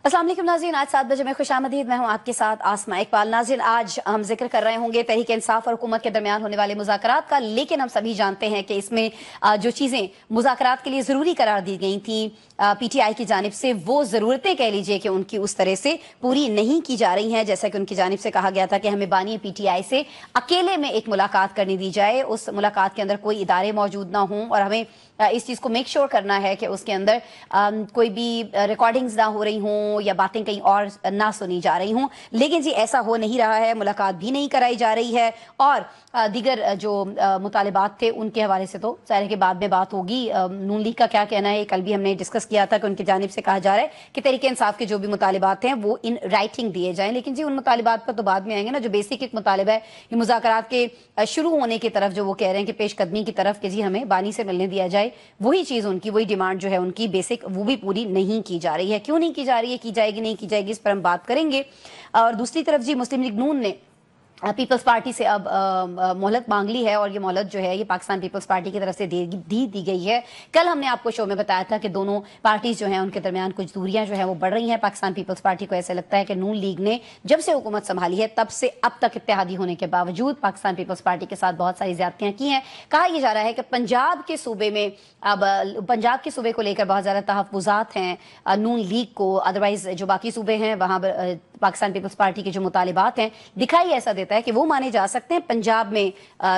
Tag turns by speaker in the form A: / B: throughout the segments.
A: अस्सलाम वालेकुम नाज़रीन, आज 7 बजे में खुशामदीद। मैं हूं आपके साथ आसमा इकबाल। नाज़रीन, आज हम जिक्र कर रहे होंगे तहरीक इंसाफ और हुकूमत के दरमियान होने वाले मुज़ाकरात का, लेकिन हम सभी जानते हैं कि इसमें जो चीज़ें मुज़ाकरात के लिए ज़रूरी करार दी गई थी PTI की जानिब से, वो ज़रूरतें कह लीजिए कि उनकी उस तरह से पूरी नहीं की जा रही हैं। जैसा कि उनकी जानिब से कहा गया था कि हमें बानी PTI से अकेले में एक मुलाकात करनी दी जाए, उस मुलाकात के अंदर कोई इदारे मौजूद ना हों और हमें इस चीज़ को मेक श्योर करना है कि उसके अंदर कोई भी रिकॉर्डिंग्स ना हो रही हों या बातें कहीं और ना सुनी जा रही हों। लेकिन जी ऐसा हो नहीं रहा है, मुलाकात भी नहीं कराई जा रही है और दीगर जो मुतालिबात थे उनके हवाले से तो ज़ाहिर के बाद में बात होगी। नून लीग का क्या कहना है, कल भी हमने डिस्कस किया था कि उनकी जानिब से कहा जा रहा है कि तहरीक इंसाफ के जो भी मुतालिबात हैं वो इन राइटिंग दिए जाएँ। लेकिन जी उन मुतालिबात पर तो बाद में आएंगे ना। जो बेसिक एक मुतालिबा है ये मुज़ाकरात के शुरू होने की तरफ, जो वो कह रहे हैं कि पेशकदमी की तरफ कि जी हमें बानी से मिलने दिया जाए, वही चीज़ उनकी, वही डिमांड जो है उनकी बेसिक, वो भी पूरी नहीं की जा रही है। क्यों नहीं की जा रही है, की जाएगी नहीं की जाएगी, इस पर हम बात करेंगे। और दूसरी तरफ जी मुस्लिम लीग नून ने पीपल्स पार्टी से अब मोहलत मांग ली है और ये मोहलत जो है ये पाकिस्तान पीपल्स पार्टी की तरफ से दी गई है। कल हमने आपको शो में बताया था कि दोनों पार्टीज जो हैं उनके दरमियान कुछ दूरियां जो हैं वो बढ़ रही हैं। पाकिस्तान पीपल्स पार्टी को ऐसे लगता है कि नून लीग ने जब से हुकूमत संभाली है तब से अब तक इत्तेहादी होने के बावजूद पाकिस्तान पीपल्स पार्टी के साथ बहुत सारी ज्यादतियां की हैं। कहा यह जा रहा है कि पंजाब के सूबे में अब पंजाब के सूबे को लेकर बहुत ज़्यादा तहफ़्फ़ुज़ात हैं नून लीग को। अदरवाइज जो बाकी सूबे हैं वहाँ पाकिस्तान पीपल्स पार्टी के जो मुतालिबात हैं दिखाई ऐसा देता है कि वो माने जा सकते हैं। पंजाब में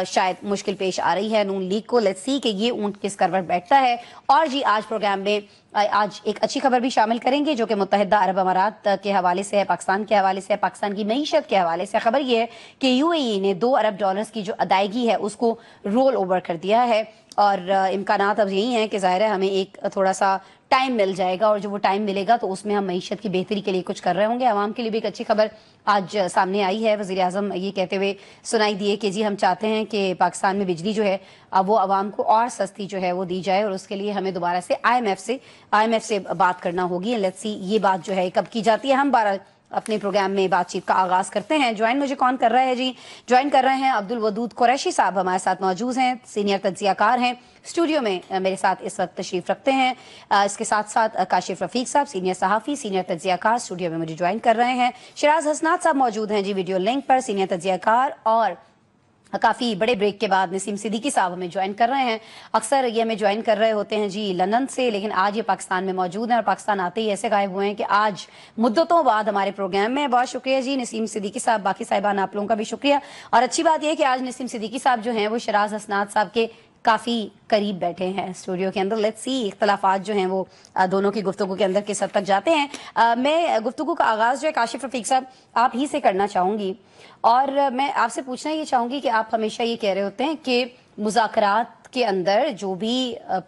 A: शायद मुश्किल पेश आ रही है नून लीग को। लेट्स सी कि ये ऊंट किस करवट बैठता है। और जी आज प्रोग्राम में आज एक अच्छी खबर भी शामिल करेंगे जो कि मुत्तहिदा अरब अमारात के हवाले से है, पाकिस्तान के हवाले से है, पाकिस्तान की मईशत के हवाले से। खबर ये है कि UAE ने $2 अरब की जो अदायगी है उसको रोल ओवर कर दिया है और इम्कानात अब यही हैं कि ज़ाहिर है हमें एक थोड़ा सा टाइम मिल जाएगा और जो वो टाइम मिलेगा तो उसमें हम मईशत की बेहतरी के लिए कुछ कर रहे होंगे। आवाम के लिए भी एक अच्छी खबर आज सामने आई है। वज़ीर आज़म ये कहते हुए सुनाई दिए कि जी हम चाहते हैं कि पाकिस्तान में बिजली जो है अब वो आवाम को और सस्ती जो है वो दी जाए और उसके लिए हमें दोबारा से IMF से बात करना होगी। लेट्स सी ये बात जो है कब की जाती है। हम 12 अपने प्रोग्राम में बातचीत का आगाज करते हैं। ज्वाइन मुझे कौन कर रहा है जी? ज्वाइन कर रहे हैं अब्दुल वदूद कुरैशी साहब, हमारे साथ मौजूद हैं, सीनियर तज्जियाकार हैं, स्टूडियो में मेरे साथ इस वक्त तशरीफ रखते हैं। इसके साथ साथ काशिफ रफीक साहब, सीनियर सहाफ़ी, सीनियर तज्जियाकार, स्टूडियो में मुझे ज्वाइन कर रहे हैं। शिराज हसनात साहब मौजूद हैं जी वीडियो लिंक पर, सीनियर तज्जियाकार। और काफ़ी बड़े ब्रेक के बाद नसीम सिद्दीकी साहब हमें ज्वाइन कर रहे हैं। अक्सर ये हमें ज्वाइन कर रहे होते हैं जी लंदन से, लेकिन आज ये पाकिस्तान में मौजूद हैं और पाकिस्तान आते ही ऐसे गायब हुए हैं कि आज मुद्दतों बाद हमारे प्रोग्राम में। बहुत शुक्रिया जी नसीम सिद्दीकी साहब, बाकी साहिबान आप लोगों का भी शुक्रिया। और अच्छी बात यह है कि आज नसीम सिद्दीकी साहब जो हैं वो शिराज हसनात साहब के काफ़ी करीब बैठे हैं स्टूडियो के अंदर। लेट्स सी इख्तलाफात जो हैं वो दोनों की गुफ्तगू के अंदर किस हद तक जाते हैं। मैं गुफ्तगू का आगाज़ जो है काशिफ रफीक साहब आप ही से करना चाहूँगी और मैं आपसे पूछना ये चाहूँगी कि आप हमेशा ये कह रहे होते हैं कि मुज़ाकरात के अंदर जो भी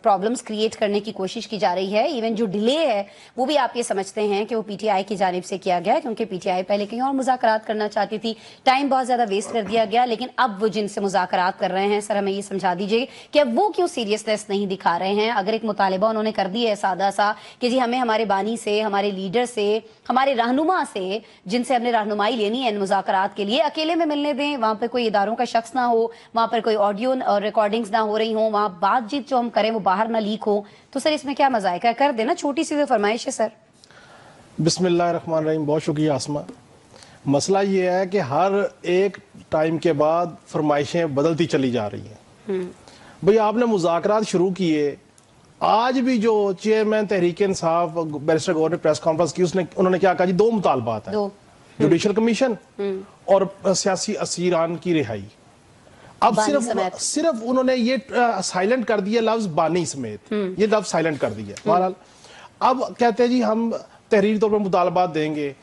A: प्रॉब्लम्स क्रिएट करने की कोशिश की जा रही है, इवन जो डिले है वो भी आप ये समझते हैं कि वो PTI की जानिब से किया गया, क्योंकि PTI पहले कहीं और मुज़ाकरात करना चाहती थी, टाइम बहुत ज़्यादा वेस्ट कर दिया गया। लेकिन अब वो जिनसे मुज़ाकरात कर रहे हैं, सर हमें ये समझा दीजिए कि अब वो क्यों सीरियसनेस नहीं दिखा रहे हैं। अगर एक मुतालिबा उन्होंने कर दिया है सादा सा कि जी हमें हमारे बानी से, हमारे लीडर से, हमारे रहनुमा से, जिनसे हमने रहनुमाई लेनी है इन मुज़ाकरात के लिए, अकेले में मिलने दें, वहाँ पर कोई इदारों का शख्स ना हो, वहाँ पर कोई ऑडियो और रिकॉर्डिंग्स ना हो रही हो, वहाँ बातचीत जो हम करें वो बाहर ना लीक हो, तो सर इसमें क्या मजा है? कर देना, छोटी सी फरमाइश है सर।
B: बिस्मिल्लाहिर्रहमानिर्रहीम। बहुत शुक्रिया आसमा। मसला ये है कि हर एक टाइम के बाद फरमाइशें बदलती चली जा रही हैं। भाई आपने मुज़ाकरात शुरू किए, आज भी जो चेयरमैन तहरीक इंसाफ बैरिस्टर गौर ने प्रेस कॉन्फ्रेंस की उन्होंने क्या कहा जी? 2 मुतालबात हैं, जुडिशल कमीशन और सियासी असीरान की रिहाई। अब सिर्फ उन्होंने ये साइलेंट कर दिया लफ्ज बानी समेत, ये लफ्ज साइलेंट कर दिया। बहरहाल अब कहते हैं जी हम तहरीरी तौर पर मुतालबात देंगे।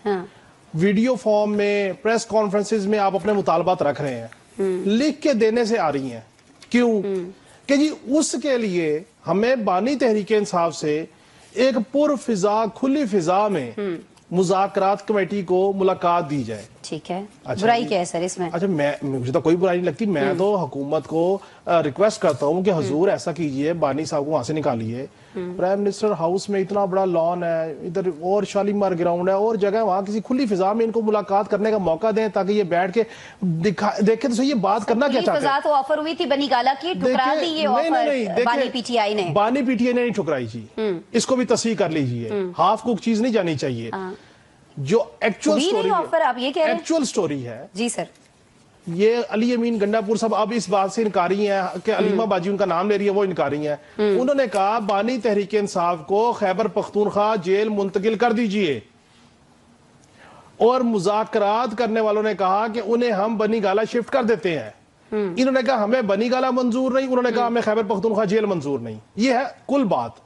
B: वीडियो फॉर्म में, प्रेस कॉन्फ्रेंसेस में आप अपने मुतालबात रख रहे हैं, लिख के देने से आ रही हैं। क्यों? कि जी उसके लिए हमें बानी तहरीक इंसाफ से एक पुर फिजा, खुली फिजा में मुज़ाकरात कमेटी को मुलाकात दी जाए।
A: ٹھیک ہے،
B: اچھا
A: برائی
B: جی۔
A: کیا ہے سر اس میں؟
B: اچھا مجھے تو کوئی برائی نہیں لگتی، میں تو حکومت کو ریکویسٹ کرتا ہوں کہ حضور ایسا کیجئے، بانی صاحب کو وہاں سے نکالیے، پرائم منسٹر ہاؤس میں اتنا بڑا لان ہے، ادھر اور شالیمار گراؤنڈ ہے اور جگہ، وہاں کسی کھلی فضا میں ان کو ملاقات کرنے کا موقع دیں تاکہ یہ بیٹھ کے دیکھیں تو صحیح یہ بات کرنا کیا چاہتے ہیں۔
A: فضا تو آفر ہوئی تھی بنی گالا کی، ٹکرا دی یہ آفر بانی پی ٹی آئی نے،
B: بانی پی ٹی آئی نے نہیں ٹھکرائی جی، اس کو بھی تصحیح کر لیجئے، ہاف کوک چیز نہیں جانی چاہیے۔ جو ایکچول سٹوری ہے، ایکچول سٹوری ہے
A: جی سر،
B: یہ علی امین گنڈا پور صاحب اب اس بات سے انکاری ہیں کہ علیمہ باجی ان کا نام لے رہی ہے، وہ انکاری ہیں۔ انہوں نے کہا بانی تحریک انصاف کو خیبر پختونخوا جیل منتقل کر دیجئے، اور مذاکرات کرنے والوں نے کہا کہ انہیں ہم بنی گالا شفٹ کر دیتے ہیں۔ انہوں نے کہا ہمیں بنی گالا منظور نہیں، انہوں نے کہا ہمیں خیبر پختونخوا جیل منظور نہیں۔ یہ ہے کل بات،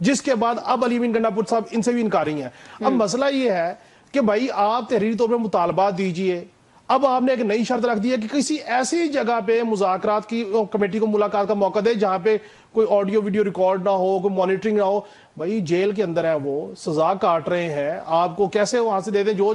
B: جس کے بعد اب علی امین گنڈا پور صاحب ان سے بھی انکاری ہیں۔ اب مسئلہ یہ ہے کہ بھائی آپ تحریری طور پہ مطالبات دیجئے، اب آپ نے ایک نئی شرط رکھ دی ہے کہ کسی ایسی جگہ پہ مذاکرات کی کمیٹی کو ملاقات کا موقع دے جہاں پہ کوئی آڈیو ویڈیو ریکارڈ نہ ہو، کوئی مانیٹرنگ نہ ہو۔ بھائی جیل کے اندر ہیں، وہ سزا کاٹ رہے ہیں، آپ کو کیسے وہاں سے دے دیں؟ جو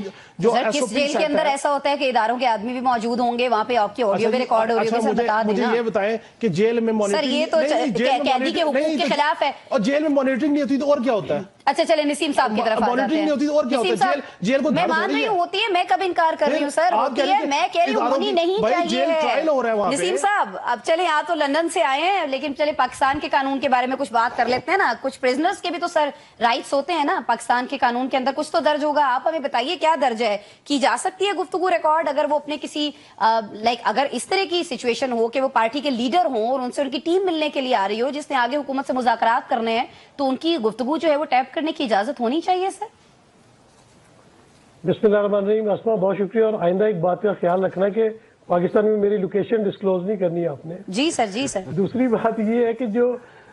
A: کس جیل کے اندر ایسا ہوتا ہے کہ اداروں کے آدمی بھی موجود ہوں گے وہاں پہ، آپ کی آڈیو بھی ریکارڈ ہو رہی ہے، بتا دیں
B: مجھے یہ بتائیں کہ جیل میں
A: سر یہ تو قیدی کے حقوق کے خلاف ہے،
B: اور جیل میں مانیٹرنگ نہیں ہوتی تو اور کیا ہوتا ہے؟
A: اچھا چلے نسیم صاحب کی طرف آ جاتے ہیں۔
B: نہیں ہوتی اور کیا ہوتا ہے؟ جیل کو
A: میں مان رہی ہوں ہوتی ہے، میں کب انکار کر رہی ہوں سر، ہوتی ہے، میں کہہ رہی ہوں ہونی نہیں چاہیے ہے۔ نسیم صاحب اب چلیں آپ تو لندن سے آئے ہیں، لیکن چلے پاکستان کے قانون کے بارے میں کچھ بات کر لیتے ہیں نا۔ کچھ پریزنرز کے بھی تو سر رائٹس ہوتے ہیں نا، پاکستان کے قانون کے اندر کچھ تو درج ہوگا، آپ ہمیں بتائیے کیا درج ہے؟ کی جا سکتی ہے گفتگو ریکارڈ اگر وہ اپنے کسی اگر اس طرح کی سچویشن ہو کہ وہ پارٹی کے لیڈر ہوں اور ان سے ان کی ٹیم ملنے کے لیے آ رہی ہو جس نے آگے حکومت سے مذاکرات کرنے ہیں، تو ان کی گفتگو جو ہے وہ ٹیپ کرنے کی اجازت ہونی چاہیے سر؟
C: بسم اللہ الرحمن الرحیم۔ اسما بہت شکریہ، اور آئندہ ایک بات کا خیال رکھنا کہ پاکستان میں میری لوکیشن ڈسکلوز نہیں کرنی ہے آپ نے۔
A: جی سر، جی سر۔
C: دوسری بات یہ ہے کہ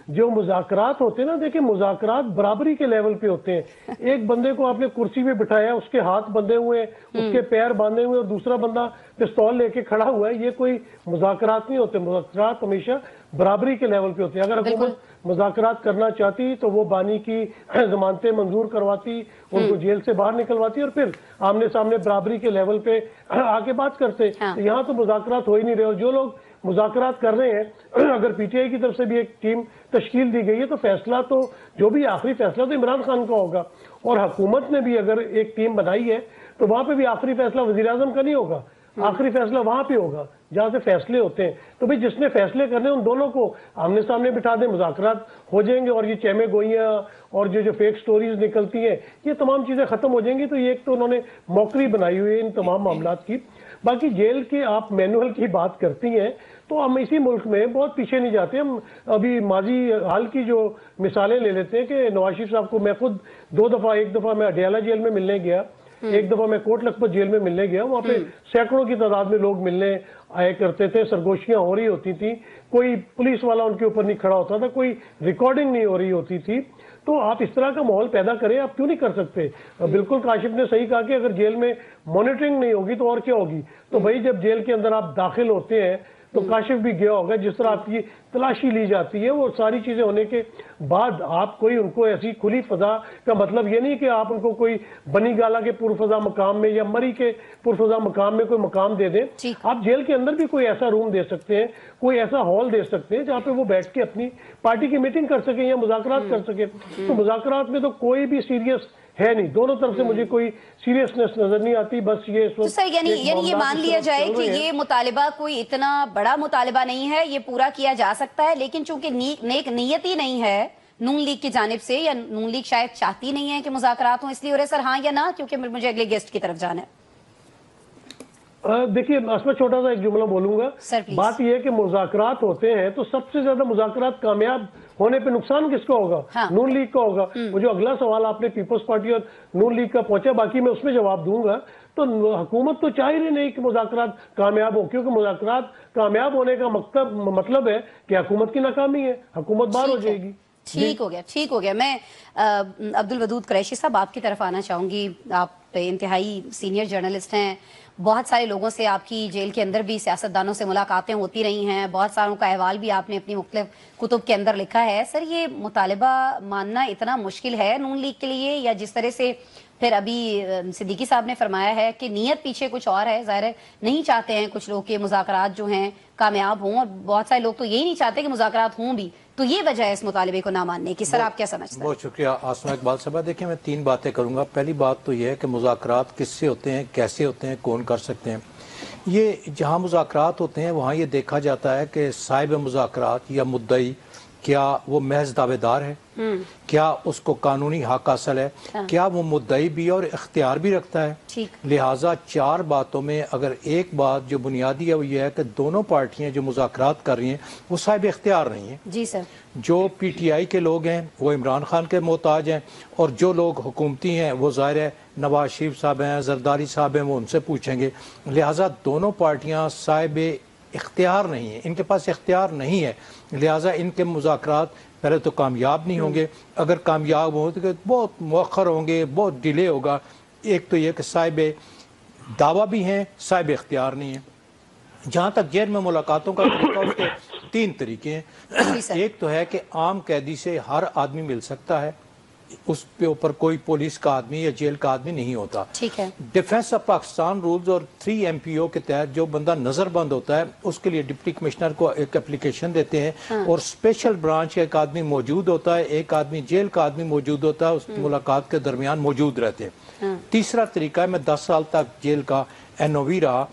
C: جو مذاکرات ہوتے ہیں نا، دیکھیں مذاکرات برابری کے لیول پہ ہوتے ہیں۔ ایک بندے کو آپ نے کرسی پہ بٹھایا، اس کے ہاتھ بندھے ہوئے، اس کے پیر باندھے ہوئے، اور دوسرا بندہ پستول لے کے کھڑا ہوا ہے، یہ کوئی مذاکرات نہیں ہوتے۔ مذاکرات ہمیشہ برابری کے لیول پہ ہوتے ہیں۔ اگر حکومت مذاکرات کرنا چاہتی تو وہ بانی کی ضمانتیں منظور کرواتی، ان کو جیل سے باہر نکلواتی، اور پھر آمنے سامنے برابری کے لیول پہ آ کے بات کرتے۔ یہاں تو مذاکرات ہو ہی نہیں رہے، اور جو لوگ مذاکرات کر رہے ہیں، اگر پی ٹی آئی کی طرف سے بھی ایک ٹیم تشکیل دی گئی ہے تو فیصلہ تو جو بھی آخری فیصلہ تو عمران خان کا ہوگا، اور حکومت نے بھی اگر ایک ٹیم بنائی ہے تو وہاں پہ بھی آخری فیصلہ وزیر اعظم کا نہیں ہوگا، آخری فیصلہ وہاں پہ ہوگا جہاں سے فیصلے ہوتے ہیں۔ تو بھئی جس نے فیصلے کرنے ان دونوں کو آمنے سامنے بٹھا دیں، مذاکرات ہو جائیں گے، اور یہ چیمے گوئیاں اور جو فیک سٹوریز نکلتی ہیں یہ تمام چیزیں ختم ہو جائیں گی۔ تو یہ ایک تو انہوں نے موکری بنائی ہوئی ہے ان تمام معاملات کی۔ باقی جیل کے آپ مینول کی بات کرتی ہیں تو ہم اسی ملک میں بہت پیچھے نہیں جاتے۔ ہم ابھی ماضی حال کی جو مثالیں لے لیتے ہیں کہ نواز شریف صاحب کو میں خود دو دفعہ، ایک دفعہ میں اڈیالہ جیل میں ملنے گیا، ایک دفعہ میں کوٹ لکھپت جیل میں ملنے گیا۔ وہاں پہ سینکڑوں کی تعداد میں لوگ ملنے آئے کرتے تھے، سرگوشیاں ہو رہی ہوتی تھیں، کوئی پولیس والا ان کے اوپر نہیں کھڑا ہوتا تھا، کوئی ریکارڈنگ نہیں ہو رہی ہوتی تھی۔ تو آپ اس طرح کا ماحول پیدا کریں، آپ کیوں نہیں کر سکتے؟ بالکل کاشف نے صحیح کہا کہ اگر جیل میں مانیٹرنگ نہیں ہوگی تو اور کیا ہوگی؟ تو بھائی جب جیل کے اندر آپ داخل ہوتے ہیں تو کاشف بھی گیا ہوگا، جس طرح آپ کی تلاشی لی جاتی ہے، وہ ساری چیزیں ہونے کے بعد آپ کوئی ان کو ایسی کھلی فضا کا مطلب یہ نہیں کہ آپ ان کو کوئی بنی گالا کے پرفضا مقام میں یا مری کے پرفضا مقام میں کوئی مقام دے دیں۔ آپ جیل کے اندر بھی کوئی ایسا روم دے سکتے ہیں، کوئی ایسا ہال دے سکتے ہیں جہاں پہ وہ بیٹھ کے اپنی پارٹی کی میٹنگ کر سکیں یا مذاکرات کر سکیں۔ تو مذاکرات میں تو کوئی بھی سیریس ہے نہیں، دونوں طرف سے مجھے کوئی سیریسنس نظر نہیں آتی۔ بس یہ
A: تو سر یعنی یہ مان لیا جائے کہ یہ مطالبہ کوئی اتنا بڑا مطالبہ نہیں ہے، یہ پورا کیا جا سکتا ہے، لیکن چونکہ نیک نیت ہی نہیں ہے نون لیگ کی جانب سے، یا نون لیگ شاید چاہتی نہیں ہے کہ مذاکرات ہوں، اس لیے ہو رہے سر ہاں یا نہ؟ کیونکہ مجھے اگلے گیسٹ کی طرف جانا ہے۔
C: دیکھیے اس میں چھوٹا سا ایک جملہ بولوں گا۔ بات یہ ہے کہ مذاکرات ہوتے ہیں تو سب سے زیادہ مذاکرات کامیاب ہونے پہ نقصان کس کا ہوگا؟ نون لیگ کا ہوگا۔ وہ جو اگلا سوال آپ نے پیپلز پارٹی اور نون لیگ کا پہنچا، باقی میں اس میں جواب دوں گا۔ تو حکومت تو چاہ ہی نہیں کہ مذاکرات کامیاب ہو، کیونکہ مذاکرات کامیاب ہونے کا مطلب ہے کہ حکومت کی ناکامی ہے، حکومت باہر ہو جائے گی۔
A: ठीक हो गया। मैं अब्दुल वदूद कुरैशी साहब आपकी तरफ आना चाहूंगी। आप इंतहाई सीनियर जर्नलिस्ट हैं, बहुत सारे लोगों से आपकी जेल के अंदर भी सियासतदानों से मुलाकातें होती रही हैं, बहुत सारों का अहवाल भी आपने अपनी मुख्तलिफ कुतुब के अंदर लिखा है। सर, ये मुतालिबा मानना इतना मुश्किल है नून लीग के लिए, या जिस तरह से फिर अभी सिद्दीकी साहब ने फरमाया है कि नीयत पीछे कुछ और है, ज़ाहिर है नहीं चाहते हैं कुछ लोग के मुज़ाकरात जो हैं कामयाब हों, और बहुत सारे लोग तो यही नहीं चाहते कि मुज़ाकरात हों भी, तो ये वजह है इस मुतालिबे को ना मानने की। सर, आप क्या समझते हैं?
D: बहुत शुक्रिया आसमा इकबाल साहब। देखिए, मैं 3 बातें करूंगा। पहली बात तो यह है कि मुज़ाकरात किससे होते हैं, कैसे होते हैं, कौन कर सकते हैं। ये जहाँ मुज़ाकरात होते हैं वहाँ ये देखा जाता है कि साहिब मुज़ाकरात या मुद्दई क्या वो महज दावेदार है, क्या उसको कानूनी हक हासिल है, क्या वो मुद्दई भी और इख्तियार भी रखता है। लिहाजा 4 बातों में अगर एक बात जो बुनियादी है वो ये है कि दोनों पार्टियां जो मुज़ाकरात कर रही हैं वो साहिब इख्तियार नहीं है।
A: जी सर। जो
D: PTI के लोग हैं वो इमरान खान के मोहताज हैं, और जो लोग हुकूमती हैं वो ज़ाहिर है नवाज शरीफ साहब हैं, जरदारी साहब हैं, वो उनसे पूछेंगे। लिहाजा दोनों पार्टियां साहिब इख्तियार नहीं है, इनके पास इख्तियार नहीं है। लिहाजा इनके मुज़ाकरात पहले तो कामयाब नहीं होंगे, अगर कामयाब हों तो बहुत मुअख्खर होंगे, बहुत डिले होगा। एक तो ये कि साहिब दावा भी हैं, साहिब इख्तियार नहीं है। जहाँ तक जेल में मुलाकातों का तरीका, उसके 3 तरीके हैं। एक तो है कि आम कैदी से हर आदमी मिल सकता है, उस पे ऊपर कोई पुलिस का आदमी या जेल का आदमी नहीं होता।
A: ठीक है।
D: डिफेंस ऑफ पाकिस्तान रूल्स और 3 MPO के तहत जो बंदा नजरबंद होता है उसके लिए डिप्टी कमिश्नर को एक एप्लीकेशन देते हैं, और स्पेशल ब्रांच का एक आदमी मौजूद होता है, एक आदमी जेल का आदमी मौजूद होता है, उस मुलाकात के दरमियान मौजूद रहते हैं। तीसरा तरीका है, मैं 10 साल तक जेल का NOV रहा,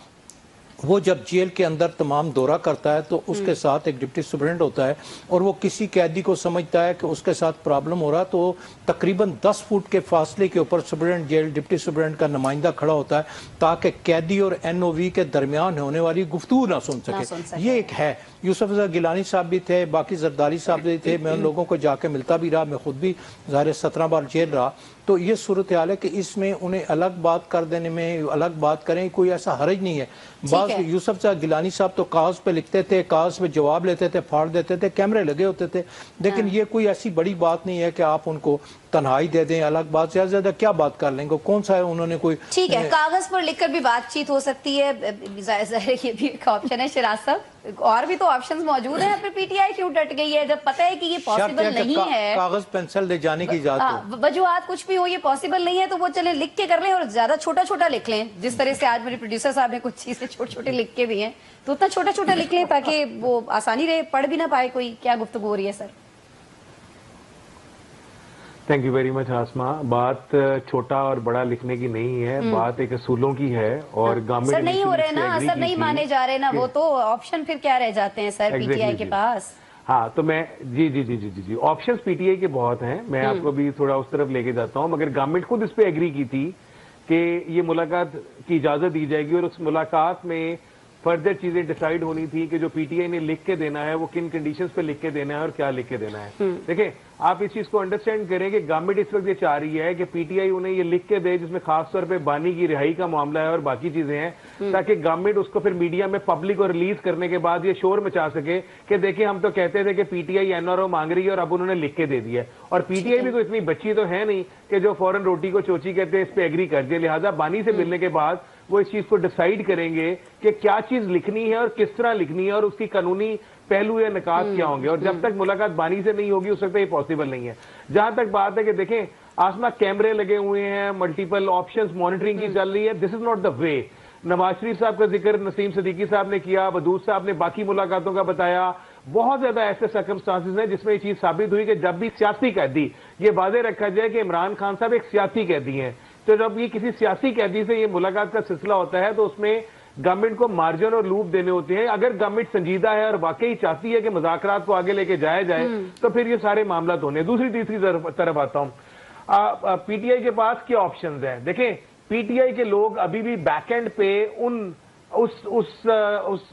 D: वो जब जेल के अंदर तमाम दौरा करता है तो उसके साथ एक डिप्टी सुपरिटेंडेंट होता है, और वो किसी कैदी को समझता है कि उसके साथ प्रॉब्लम हो रहा, तो तकरीबन 10 फुट के फासले के ऊपर सुपरिटेंडेंट जेल डिप्टी सुपरिटेंडेंट का नुमाइंदा खड़ा होता है ताकि कैदी और NOV के दरमियान होने वाली गुफ्तगू ना सुन सके। ये एक है। यूसुफ गिलानी साहब भी थे, बाकी जरदारी साहब भी थे, मैं उन लोगों को जाके मिलता भी रहा, मैं खुद भी ज़ाहिर 17 बार जेल रहा। तो ये सूरत हाल है कि इसमें उन्हें अलग बात कर देने में, अलग बात करें, कोई ऐसा हर्ज नहीं है। बात यूसुफ गिलानी साहब तो कागज पे लिखते थे, कागज पे जवाब लेते थे, फाड़ देते थे, कैमरे लगे होते थे, लेकिन ये कोई ऐसी बड़ी बात नहीं है कि आप उनको तन्हाई दे दें। अलग बात से ज्यादा क्या बात कर लेंगे, कौन सा है उन्होंने कोई।
A: ठीक है, कागज पर लिखकर भी बातचीत हो सकती है, ये भी एक ऑप्शन है। शिराज साहब, और भी तो ऑप्शंस मौजूद हैं, फिर PTI क्यों डट गई है जब पता है कि ये पॉसिबल नहीं है?
D: कागज पेंसिल ले जाने की इजाजत,
A: वजूहात कुछ भी हो, ये पॉसिबल नहीं है, तो वो चले लिख के कर लें, और ज्यादा छोटा छोटा लिख लें, जिस तरह से आज मेरे प्रोड्यूसर साहब ने कुछ चीजें छोटे छोटे लिख के भी हैं, तो उतना छोटा छोटा लिख लें ताकि वो आसानी रहे, पढ़ भी ना पाए कोई क्या गुफ्तगू हो रही है। Sir,
E: thank you very much Asma. बात छोटा और बड़ा लिखने की नहीं है, बात एक असूलों की है, और गवर्नमेंट
A: सर नहीं हो रहे ना, असर नहीं माने जा रहे ना, वो तो ऑप्शन फिर क्या रह जाते हैं सर PTI के पास।
E: हाँ, तो मैं जी ऑप्शंस PTI के बहुत हैं, मैं आपको भी थोड़ा उस तरफ लेके जाता हूँ, मगर गवर्नमेंट खुद इस पे एग्री की थी कि ये मुलाकात की इजाजत दी जाएगी, और उस मुलाकात में फर्दर चीजें डिसाइड होनी थी कि जो PTI ने लिख के देना है वो किन कंडीशंस पे लिख के देना है और क्या लिख के देना है। देखिए, आप इस चीज को अंडरस्टैंड करें कि गवर्नमेंट इस वक्त ये चाह रही है कि PTI उन्हें ये लिख के दे जिसमें खासतौर पे बानी की रिहाई का मामला है और बाकी चीजें हैं, ताकि गवर्नमेंट उसको फिर मीडिया में पब्लिक को रिलीज करने के बाद ये शोर मचा सके कि देखिए हम तो कहते थे कि PTI NRO मांग रही है और अब उन्होंने लिख के दे दिया। और PTI भी कोई इतनी बच्ची तो है नहीं कि जो फौरन रोटी को चोची कहते हैं इस पे एग्री कर दिए। लिहाजा बानी से मिलने के बाद वो इस चीज को डिसाइड करेंगे कि क्या चीज लिखनी है और किस तरह लिखनी है और उसकी कानूनी पहलू या निकात क्या होंगे, और जब तक मुलाकात बानी से नहीं होगी उस वक्त ये पॉसिबल नहीं है। जहां तक बात है कि देखें आसमा, कैमरे लगे हुए हैं, मल्टीपल ऑप्शंस, मॉनिटरिंग की चल रही है, this is not the way. Nawaz Sharif sahab का जिक्र नसीम सिद्दीकी साहब ने किया, वदूद साहब ने बाकी मुलाकातों का बताया। बहुत ज्यादा ऐसे सर्कमस्टांसेस हैं जिसमें ये चीज साबित हुई कि जब भी सियासी कैदी, ये वादे रखा जाए कि इमरान खान साहब एक सियासी कैदी हैं, तो जब ये किसी सियासी कैदी से ये मुलाकात का सिलसिला होता है तो उसमें गवर्नमेंट को मार्जिन और लूप देने होते हैं। अगर गवर्नमेंट संजीदा है और वाकई चाहती है कि मुज़ाकरात को आगे लेके जाया जाए तो फिर ये सारे मामला होने। दूसरी तीसरी तरफ आता हूं, PTI के पास क्या ऑप्शंस हैं। देखें, PTI के लोग अभी भी बैकएंड पे उस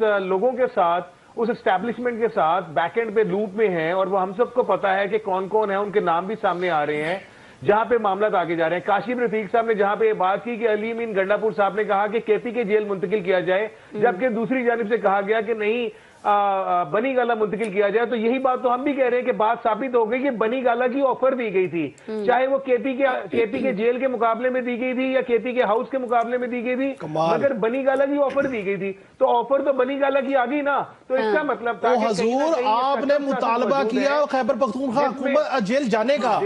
E: लोगों के साथ, उस एस्टैब्लिशमेंट के साथ बैकएंड पे लूप में हैं, और वो हम सबको पता है कि कौन कौन है, उनके नाम भी सामने आ रहे हैं जहां पे मामला आगे जा रहे हैं। काशिफ रफीक साहब ने जहां पे ये बात की कि अली अमीन गंडापुर साहब ने कहा कि KP के जेल मुंतकिल किया जाए, जबकि दूसरी जानिब से कहा गया कि नहीं, बनी गाला मुंतकिल किया जाए। तो यही बात तो हम भी कह रहे हैं कि बात साबित हो गई कि बनी गाला की ऑफर दी गई थी, चाहे वो केपी के जेल के मुकाबले में दी गई थी या केपी के हाउस के मुकाबले में दी गई थी, मगर बनी गाला की ऑफर दी गई थी। तो ऑफर तो बनी गाला की आ गई ना, तो इसका मतलब था
B: तो हजूर आपने मुतालबा किया खैबर पख्तूनख्वा हुकूमत जेल जाने का,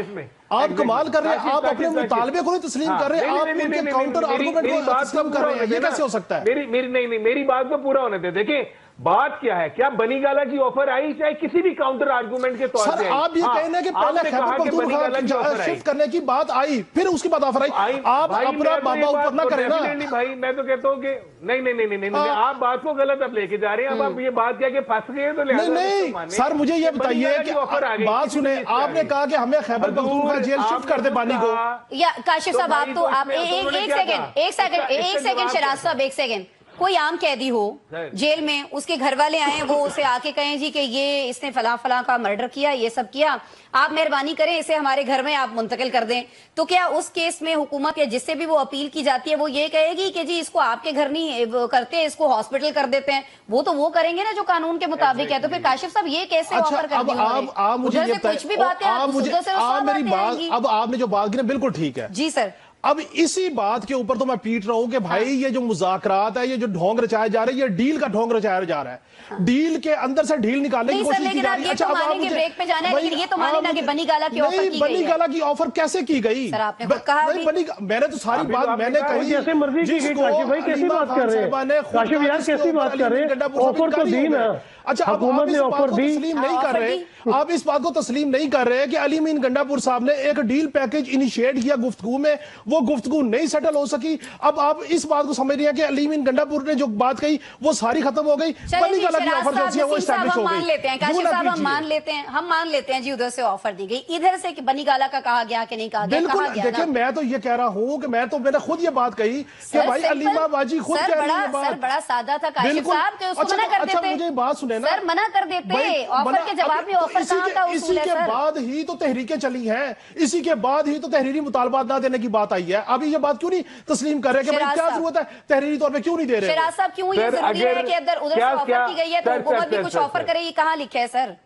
B: आप कमाल कर रहे हैं, आप अपने मुतालबे को नहीं तस्लीम कर रहे हैं, आप उनके काउंटर आर्गुमेंट को तस्लीम कर रहे हैं, ये कैसे हो सकता है?
E: मेरी बात को पूरा होने दे। देखें बात क्या है, क्या बनी गाला की ऑफर आई, चाहे किसी भी काउंटर आर्गुमेंट के तौर पे।
B: आप ये कहना है कि पहले खैबर पख्तूनख्वा शिफ्ट करने की बात आई, फिर उसके बाद ऑफर आई, आप अपना बाबा ऊपर ना करें ना
E: भाई। मैं तो कहता हूँ कि नहीं, आप बात को गलत अब लेके जा रहे हैं। अब आप ये बात क्या कि फंस गए तो
B: नहीं सर, मुझे ये बताइए कि बात सुने, आपने कहा कि हमें खैबर पख्तूनख्वा जेल शिफ्ट कर दे बानी को,
A: या काशिफ साहब आप तो आप एक सेकंड शराज साहब, एक सेकंड। कोई आम कैदी हो जेल में, उसके घर वाले आए, वो उसे आके कहें जी कि ये इसने फला फला का मर्डर किया, ये सब किया, आप मेहरबानी करें इसे हमारे घर में आप मुंतकिल कर दें, तो क्या उस केस में हुकूमत या जिससे भी वो अपील की जाती है वो ये कहेगी कि जी इसको आपके घर नहीं करते, इसको हॉस्पिटल कर देते हैं? वो तो वो करेंगे ना जो कानून के मुताबिक है। तो फिर काशिफ साहब ये कैसे ऑफर कर दी उन्होंने? उधर से कुछ भी बातें,
B: अब आपने जो बात की ना बिल्कुल ठीक है
A: जी सर।
B: अब इसी बात के ऊपर तो मैं पीट रहा हूं कि भाई ये जो मुज़ाकरात है, ये जो ढोंग रचाया जा रहा है, ये डील का ढोंग रचाया जा रहा है, डील के अंदर से ढील निकालने की कोशिश की जा रही है।
A: अच्छा, अब मुझे ब्रेक पे जाना है, लेकिन ये तो माने ना कि बनी गाला की ऑफर की गई है।
B: बनी गाला की ऑफर कैसे की गई?
A: सर आपने खुद कहा
B: नहीं, मैंने तो सारी बात मैंने कही,
C: जैसे मर्जी की गई। काशिफ भाई कैसी बात कर रहे हैं? काशिफ यार कैसी बात कर रहे हैं? ऑफर तो दी ना,
B: अच्छा
C: हुकूमत ने ऑफर दी,
B: तस्लीम नहीं कर रहे, आप इस बात को तस्लीम नहीं कर रहे कि अली मीन गंडापुर साहब ने एक डील पैकेज इनिशिएट किया गुफ्तगू में, वो गुफ्तगू नहीं सेटल हो सकी। अब आप इस बात को समझ रही हैं कि अली मीन गंडापुर ने जो बात कही वो सारी खत्म हो गई, बनी गाला की ऑफर जो है वो एस्टैब्लिश हो गई।
A: मान लेते हैं काशिफ साहब, हम मान लेते हैं जी उधर से ऑफर दी गई, इधर से कि बनी गाला का कहा गया कि नहीं कहा गया?
B: बिल्कुल, देखिए मैं तो ये कह रहा हूँ कि मैंने खुद ये बात कही कि भाई अलीमा बाजी खुद कह रही है बात।
A: सर बड़ा सादा था काशिफ साहब कि उसको मना कर देते।
B: मुझे बात सुने ना
A: सर, मना कर देते, ऑफर के जवाब में ऑफर कहाँ का उसूल है?
B: इसी के बाद ही तो तहरीकें चली हैं, इसी के बाद ही तो तहरीरी मुतालबात ना देने की बात आई है। अभी ये बात क्यों नहीं तस्लीम कर रहे कि भाई क्या जरूरत है, तहरीरी तौर पे क्यों नहीं दे रहे?
A: शराज साहब क्यों ये जरूरी है कि उधर से ऑफर की गई है तो हुकूमत भी कुछ ऑफर करे, ये कहाँ लिखा है सर?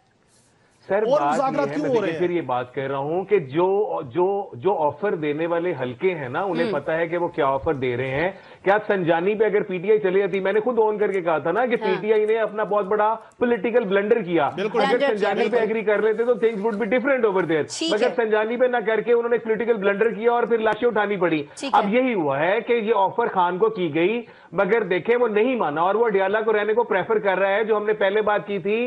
E: सर
B: और
E: बात
B: मुज़ाकरात क्यों हो रहे हैं?
E: फिर ये बात कह रहा हूं कि जो ऑफर देने वाले हल्के हैं ना, उन्हें पता है कि वो क्या ऑफर दे रहे हैं। क्या संजानी पे अगर पीटीआई चली जाती, मैंने खुद ऑन करके कहा था ना कि पीटीआई ने अपना बहुत बड़ा पॉलिटिकल ब्लंडर किया। अगर संजानी पे एग्री कर लेते तो things would be different over there, मगर संजानी पे ना करके उन्होंने पॉलिटिकल ब्लंडर किया और फिर लाशें उठानी पड़ी। अब यही हुआ है कि ये ऑफर खान को की गई, मगर देखें वो नहीं माना और वो अडियाला को रहने को प्रेफर कर रहा है। जो हमने पहले बात की थी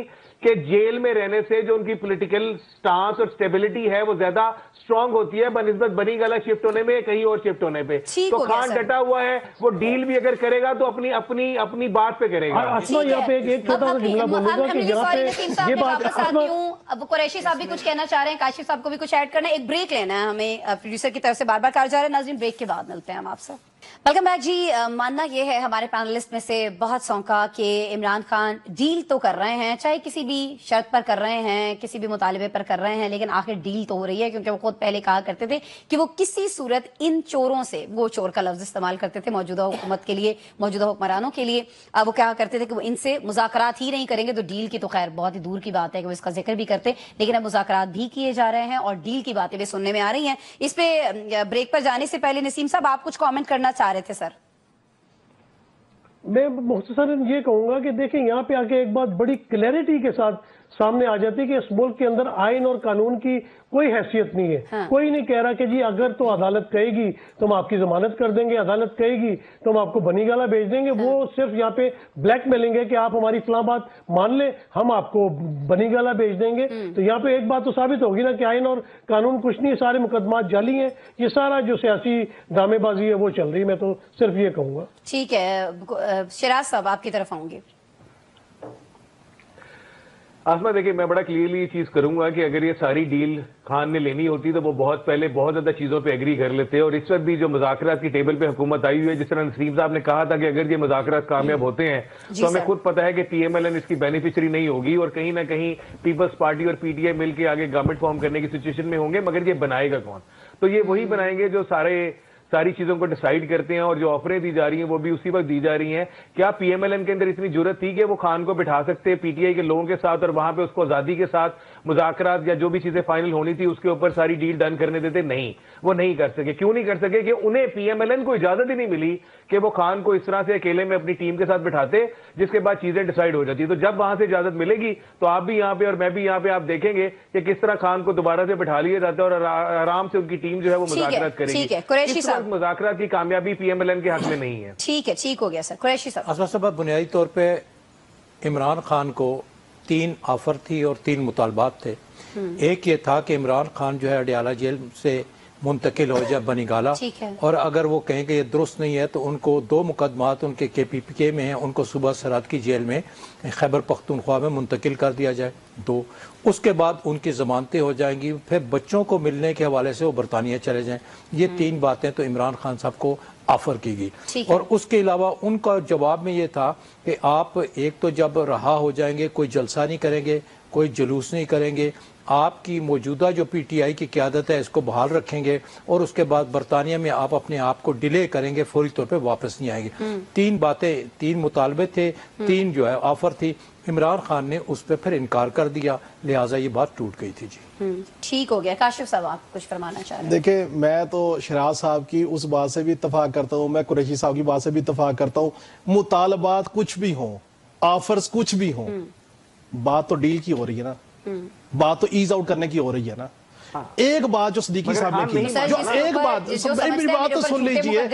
E: कि जेल में रहने से जो उनकी पॉलिटिकल स्टांस और स्टेबिलिटी है वो ज्यादा स्ट्रांग होती है बनिस्बत बनी गाला शिफ्ट होने में, कहीं और शिफ्ट होने पे। तो खान डटा हुआ है, वो डील भी अगर करेगा तो अपनी बात पे करेगा।
C: आसमा यहाँ पे एक छोटा सा जुमला बोलूंगा कि यहाँ पे ये बात
A: अब कुरैशी साहब भी कुछ कहना चाह रहे हैं, काशिफ साहब को भी कुछ ऐड करना है। एक ब्रेक लेना है हमें, प्रोड्यूसर की तरफ से बार बार कहा जा रहा है। नाज़रीन ब्रेक के बाद मिलते हैं हम आपसे। वेलकम बैक जी। मानना यह है हमारे पैनलिस्ट में से बहुत सौंका कि इमरान खान डील तो कर रहे हैं, चाहे किसी भी शर्त पर कर रहे हैं, किसी भी मुतालिबे पर कर रहे हैं, लेकिन आखिर डील तो हो रही है। क्योंकि वो खुद पहले कहा करते थे कि वो किसी सूरत इन चोरों से, वो चोर का लफ्ज इस्तेमाल करते थे मौजूदा हुकूमत के लिए, मौजूदा हुक्मरानों के लिए। अब वो क्या करते थे कि वो इनसे मुज़ाकरात ही नहीं करेंगे, तो डील की तो खैर बहुत ही दूर की बात है कि वो इसका जिक्र भी करते, लेकिन अब मुज़ाकरात भी किए जा रहे हैं और डील की बातें भी सुनने में आ रही हैं। इस पे ब्रेक पर जाने से पहले नसीम साहब आप कुछ कॉमेंट करना चाह रहे थे सर?
C: मैं मुख्तसरन ये कहूंगा कि देखें यहाँ पे आके एक बात बड़ी क्लैरिटी के साथ सामने आ जाती है कि इस मुल्क के अंदर आइन और कानून की कोई हैसियत नहीं है।
A: हाँ।
C: कोई नहीं कह रहा कि जी अगर तो अदालत कहेगी तो हम आपकी जमानत कर देंगे, अदालत कहेगी तो हम आपको बनी गाला भेज देंगे। हाँ। वो सिर्फ यहाँ पे ब्लैकमेलिंग है कि आप हमारी फलां बात मान ले, हम आपको बनी गाला भेज देंगे। तो यहाँ पे एक बात तो साबित होगी ना कि आइन और कानून कुछ नहीं, सारे मुकदमात जाली हैं। ये सारा जो सियासी ड्रामेबाजी है वो चल रही है। मैं तो सिर्फ ये कहूंगा।
A: ठीक है, शराज साहब आपकी तरफ आऊंगी।
E: आसमा देखिए, मैं बड़ा क्लियरली ये चीज करूंगा कि अगर ये सारी डील खान ने लेनी होती तो वो बहुत पहले बहुत ज्यादा चीजों पे एग्री कर लेते। और इस वक्त भी जो मुज़ाकरात की टेबल पे हुकूमत आई हुई है, जिस तरह नसीम साहब ने कहा था कि अगर ये मुज़ाकरात कामयाब होते हैं तो हमें खुद पता है कि पीएमएलएन इसकी बेनिफिशियरी नहीं होगी और कहीं ना कहीं पीपल्स पार्टी और पीटीआई मिलकर आगे गवर्नमेंट फॉर्म करने की सिचुएशन में होंगे, मगर ये बनाएगा कौन? तो ये वही बनाएंगे जो सारी चीजों को डिसाइड करते हैं, और जो ऑफरें दी जा रही हैं वो भी उसी वक्त दी जा रही हैं। क्या पीएमएलएन के अंदर इतनी जरूरत थी कि वो खान को बिठा सकते पीटीआई के लोगों के साथ और वहां पे उसको आजादी के साथ मुज़ाकरात या जो भी चीजें फाइनल होनी थी उसके ऊपर सारी डील डन करने देते? नहीं, वो नहीं कर सके। क्यों नहीं कर सके? कि उन्हें पीएमएलएन को इजाजत ही नहीं मिली कि वो खान को इस तरह से अकेले में अपनी टीम के साथ बिठाते, जिसके बाद चीजें डिसाइड हो जाती। तो जब वहां से इजाजत मिलेगी तो आप भी यहाँ पे और मैं भी यहाँ पे आप देखेंगे कि किस तरह खान को दोबारा से बिठा लिया जाता है और आराम से उनकी टीम जो है वो मुज़ाकरात करेगी।
A: ठीक है कुरैशी साहब,
E: मुज़ाकरात की कामयाबी पीएमएलएन के हक में नहीं है।
A: ठीक है, ठीक हो गया सर। कुरैशी साहब,
D: आसमा साहब, बुनियादी तौर पे इमरान खान को 3 ऑफर थी और 3 मुतालबात थे। एक ये था कि इमरान खान जो है अडियाला जेल से मुंतकिल हो जाए बनीगाला, और अगर वो कहें कि ये दुरुस्त नहीं है तो उनको 2 मुकदमात उनके KPPK में हैं, उनको सुबह सरहद की जेल में खैबर पख्तूनख्वा में मुंतकिल कर दिया जाए। 2, उसके बाद उनकी जमानतें हो जाएंगी, फिर बच्चों को मिलने के हवाले से वो बरतानिया चले जाएं। ये 3 बातें तो इमरान खान साहब को ऑफर की गई। और उसके अलावा उनका जवाब में ये था कि आप एक तो जब रहा हो जाएंगे कोई जलसा नहीं करेंगे, कोई जुलूस नहीं करेंगे, आपकी मौजूदा जो पीटीआई की क़यादत है इसको बहाल रखेंगे, और उसके बाद बरतानिया में आप अपने आप को डिले करेंगे, फौरी तौर पे वापस नहीं आएंगे। 3 बातें, 3 मुतालबे थे, 3 जो है ऑफर थी। इमरान खान ने उस पर फिर इनकार कर दिया, लिहाजा ये बात टूट गई थी। जी
A: ठीक हो गया। काशिफ साहब, आप कुछ फरमाना चाह रहे हैं?
B: देखिए, मैं तो शराज साहब की उस बात से भी इत्तफाक करता हूँ, मैं कुरैशी साहब की बात से भी इत्तफाक करता हूँ। मुतालबात कुछ भी हों, ऑफर्स कुछ भी हों, बात तो डील की हो रही है ना, बात तो ईज आउट करने की हो रही है ना। एक बात जो सिद्दीकी साहब ने की, जो एक बात, मेरी बात तो सुन लीजिए,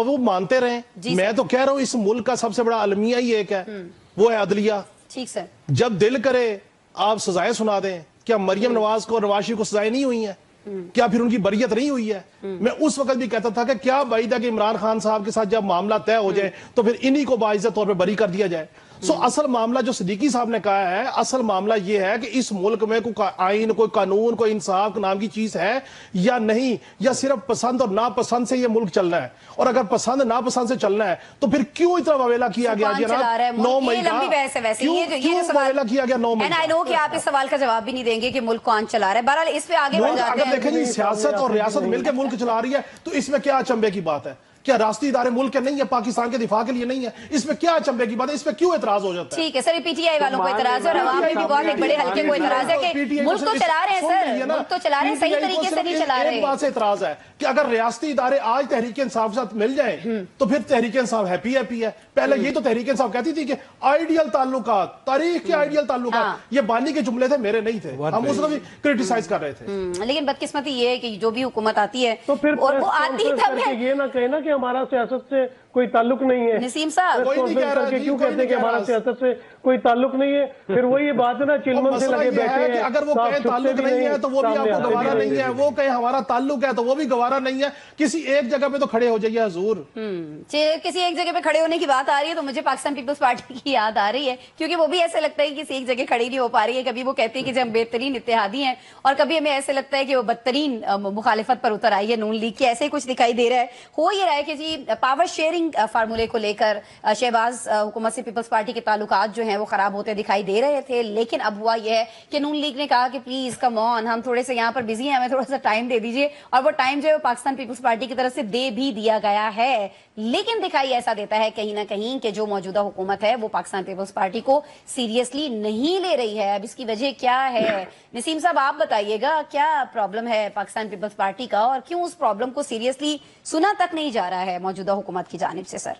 B: वो मानते रहे। मैं तो कह रहा हूँ इस मुल्क का सबसे बड़ा अलमिया ही एक है, वो है अदलिया।
A: ठीक सर,
B: जब दिल करे आप सजाएं सुना दें। क्या मरियम नवाज को, नवाज शरीफ को सजाएं नहीं हुई है? क्या फिर उनकी बरियत नहीं हुई है? मैं उस वक्त भी कहता था कि क्या बाइद है कि इमरान खान साहब के साथ जब मामला तय हो जाए तो फिर इन्हीं को बाइज्जत तौर पे बरी कर दिया जाए। असल मामला जो सिद्दीकी साहब ने कहा है, असल मामला यह है कि इस मुल्क में कोई आइन, कोई कानून, कोई इंसाफ नाम की चीज है या नहीं, या सिर्फ पसंद और नापसंद से ये मुल्क चलना है। और अगर पसंद नापसंद से चलना है तो फिर क्यों इतना ववेला किया गया? 9 मई का क्यों ववेला किया गया? 9 मई।
A: आई नो कि आप इस सवाल का जवाब भी नहीं देंगे कि मुल्क कौन चला रहा है। बहरहाल इस पे आगे बढ़ जाते हैं।
B: अगर देखें जी, सियासत और रियासत मिलकर मुल्क चला रही है तो इसमें क्या अचंभे की बात है? क्या राष्ट्रीय इदारे मुल्क के नहीं है, पाकिस्तान के दिफा के लिए नहीं है? इसमें क्या अचंभे की बात है? इसमें क्यों एतराज हो जाता है?
A: ठीक है सर, पीटीआई वालों को एतराज है और अवाम में भी बहुत एक बड़े हल्के को एतराज है कि मुल्क तो चला रहे हैं सर, मुल्क तो चला रहे हैं, सही तरीके से नहीं चला रहे।
B: एक बात से एतराज है कि अगर रियासती इदारे आज तहरीक इंसाफ के साथ मिल जाए तो फिर तहरीक इंसाफ हैप्पी है। पहले ये तो तहरीक इंसाफ कहती थी कि आइडियल ताल्लुकात, तारीख के आइडियल ताल्लुकात, ये बानी के जुमले थे, मेरे नहीं थे। हम उसको भी क्रिटिसाइज कर रहे थे।
A: लेकिन बदकिस्मती ये है कि जो भी हुकूमत आती है
C: तो फिर
A: और वो आती है,
C: ये ना कहना कि हमारा सियासत से कोई ताल्लुक नहीं है।
A: नसीम साहब,
B: कोई नहीं कह रहा जी,
C: क्यों कहते हैं कि हमारा सियासत से कोई ताल्लुक नहीं है? फिर वही बात है ना, चिलमन से लगे बैठे हैं।
B: अगर वो कहे ताल्लुक नहीं है तो वो भी आपको गवारा नहीं है, वो कहे हमारा ताल्लुक है तो वो भी गवारा नहीं है। किसी एक जगह पे तो खड़े हो जाइए हुजूर।
A: किसी एक जगह पे खड़े होने की बात आ रही है तो मुझे पाकिस्तान पीपल्स पार्टी की याद आ रही है, क्योंकि वो भी ऐसे लगता है कि किसी एक जगह खड़ी नहीं हो पा रही है। कभी वो कहती है कि हम बेहतरीन इत्तेहादी हैं, और कभी हमें ऐसे लगता है कि वो बदतरीन मुखालिफत पर उतर आई है नून लीग की। ऐसे कुछ दिखाई दे रहा है। हो ये रहा है कि जी पावर शेयरिंग फार्मूले को लेकर शहबाज हुकूमत से पीपल्स पार्टी के ताल्लुकात जो हैं वो खराब होते दिखाई दे रहे थे। लेकिन अब हुआ यह है कि नून लीग ने कहा कि प्लीज कम ऑन, हम थोड़े से यहाँ पर बिजी हैं, हमें थोड़ा सा टाइम दे दीजिए। और वो टाइम जो है पाकिस्तान पीपल्स पार्टी की तरफ से दे भी दिया गया है। लेकिन दिखाई ऐसा देता है कहीं ना कहीं कि जो मौजूदा हुकूमत है वो पाकिस्तान पीपल्स पार्टी को सीरियसली नहीं ले रही है। अब इसकी वजह क्या है? नसीम साहब, आप बताइएगा, क्या प्रॉब्लम है पाकिस्तान पीपल्स पार्टी का और क्यों उस प्रॉब्लम को सीरियसली सुना तक नहीं जा रहा है मौजूदा हुकूमत की जानिब से? सर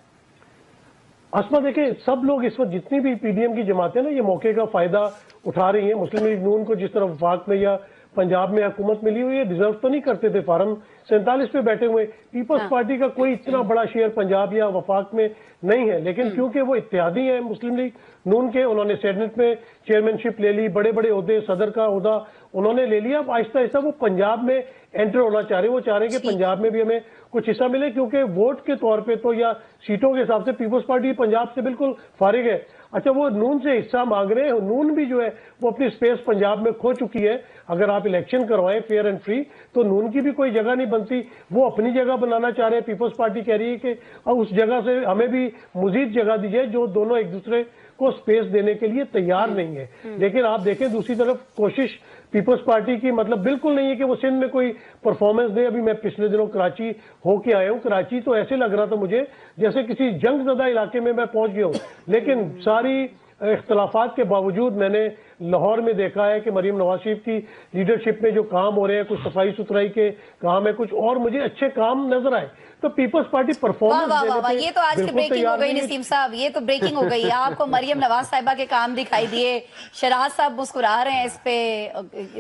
C: आसमा, देखिए, सब लोग इस वक्त जितनी भी पीडीएम की जमातें ना ये मौके का फायदा उठा रही हैं। मुस्लिम लीग नून को जिस तरह वफाक में या पंजाब में हुकूमत मिली हुई है, डिजर्व तो नहीं करते थे फार्म 47 पे बैठे हुए। पीपल्स पार्टी का कोई इतना बड़ा शेयर पंजाब या वफाक में नहीं है, लेकिन क्योंकि वो इत्तेहादी है मुस्लिम लीग नून के, उन्होंने सेनेट में चेयरमैनशिप ले ली, बड़े बड़े ओहदे, सदर का ओहदा उन्होंने ले लिया। अब आहिस्ता आहिस्ता वो पंजाब में एंटर होना चाह रहे हैं। वो चाह रहे हैं कि पंजाब में भी हमें कुछ हिस्सा मिले, क्योंकि वोट के तौर पे तो या सीटों के हिसाब से पीपल्स पार्टी पंजाब से बिल्कुल फारिग है। अच्छा, वो नून से हिस्सा मांग रहे हैं। नून भी जो है वो अपनी स्पेस पंजाब में खो चुकी है। अगर आप इलेक्शन करवाएं फेयर एंड फ्री तो नून की भी कोई जगह नहीं बनती। वो अपनी जगह बनाना चाह रहे हैं। पीपल्स पार्टी कह रही है कि उस जगह से हमें भी मजीद जगह दी जाए, जो दोनों एक दूसरे کو स्पेस देने के लिए तैयार नहीं है। लेकिन आप देखें दूसरी तरफ कोशिश पीपल्स पार्टी की मतलब बिल्कुल नहीं है कि वो सिंध में कोई परफॉर्मेंस दे। अभी मैं पिछले दिनों कराची होके आया हूँ, कराची तो ऐसे लग रहा था मुझे जैसे किसी जंग ज़दा इलाके में मैं पहुंच गया हूँ। लेकिन सारी इख्तलाफात के बावजूद मैंने लाहौर में देखा है कि मरीम नवाज शरीफ की लीडरशिप में जो काम हो रहे हैं, कुछ सफाई सुथराई के काम है, कुछ और मुझे अच्छे काम नजर आए। तो पीपल्स पार्टी परफॉर्मेंस
A: वाह वाह वाह, ये तो आज की ब्रेकिंग हो गई नसीम साहब, ये तो ब्रेकिंग हो गई। आपको मरियम नवाज साहिबा के काम दिखाई दिए, शराज साहब मुस्कुरा रहे हैं इस पे,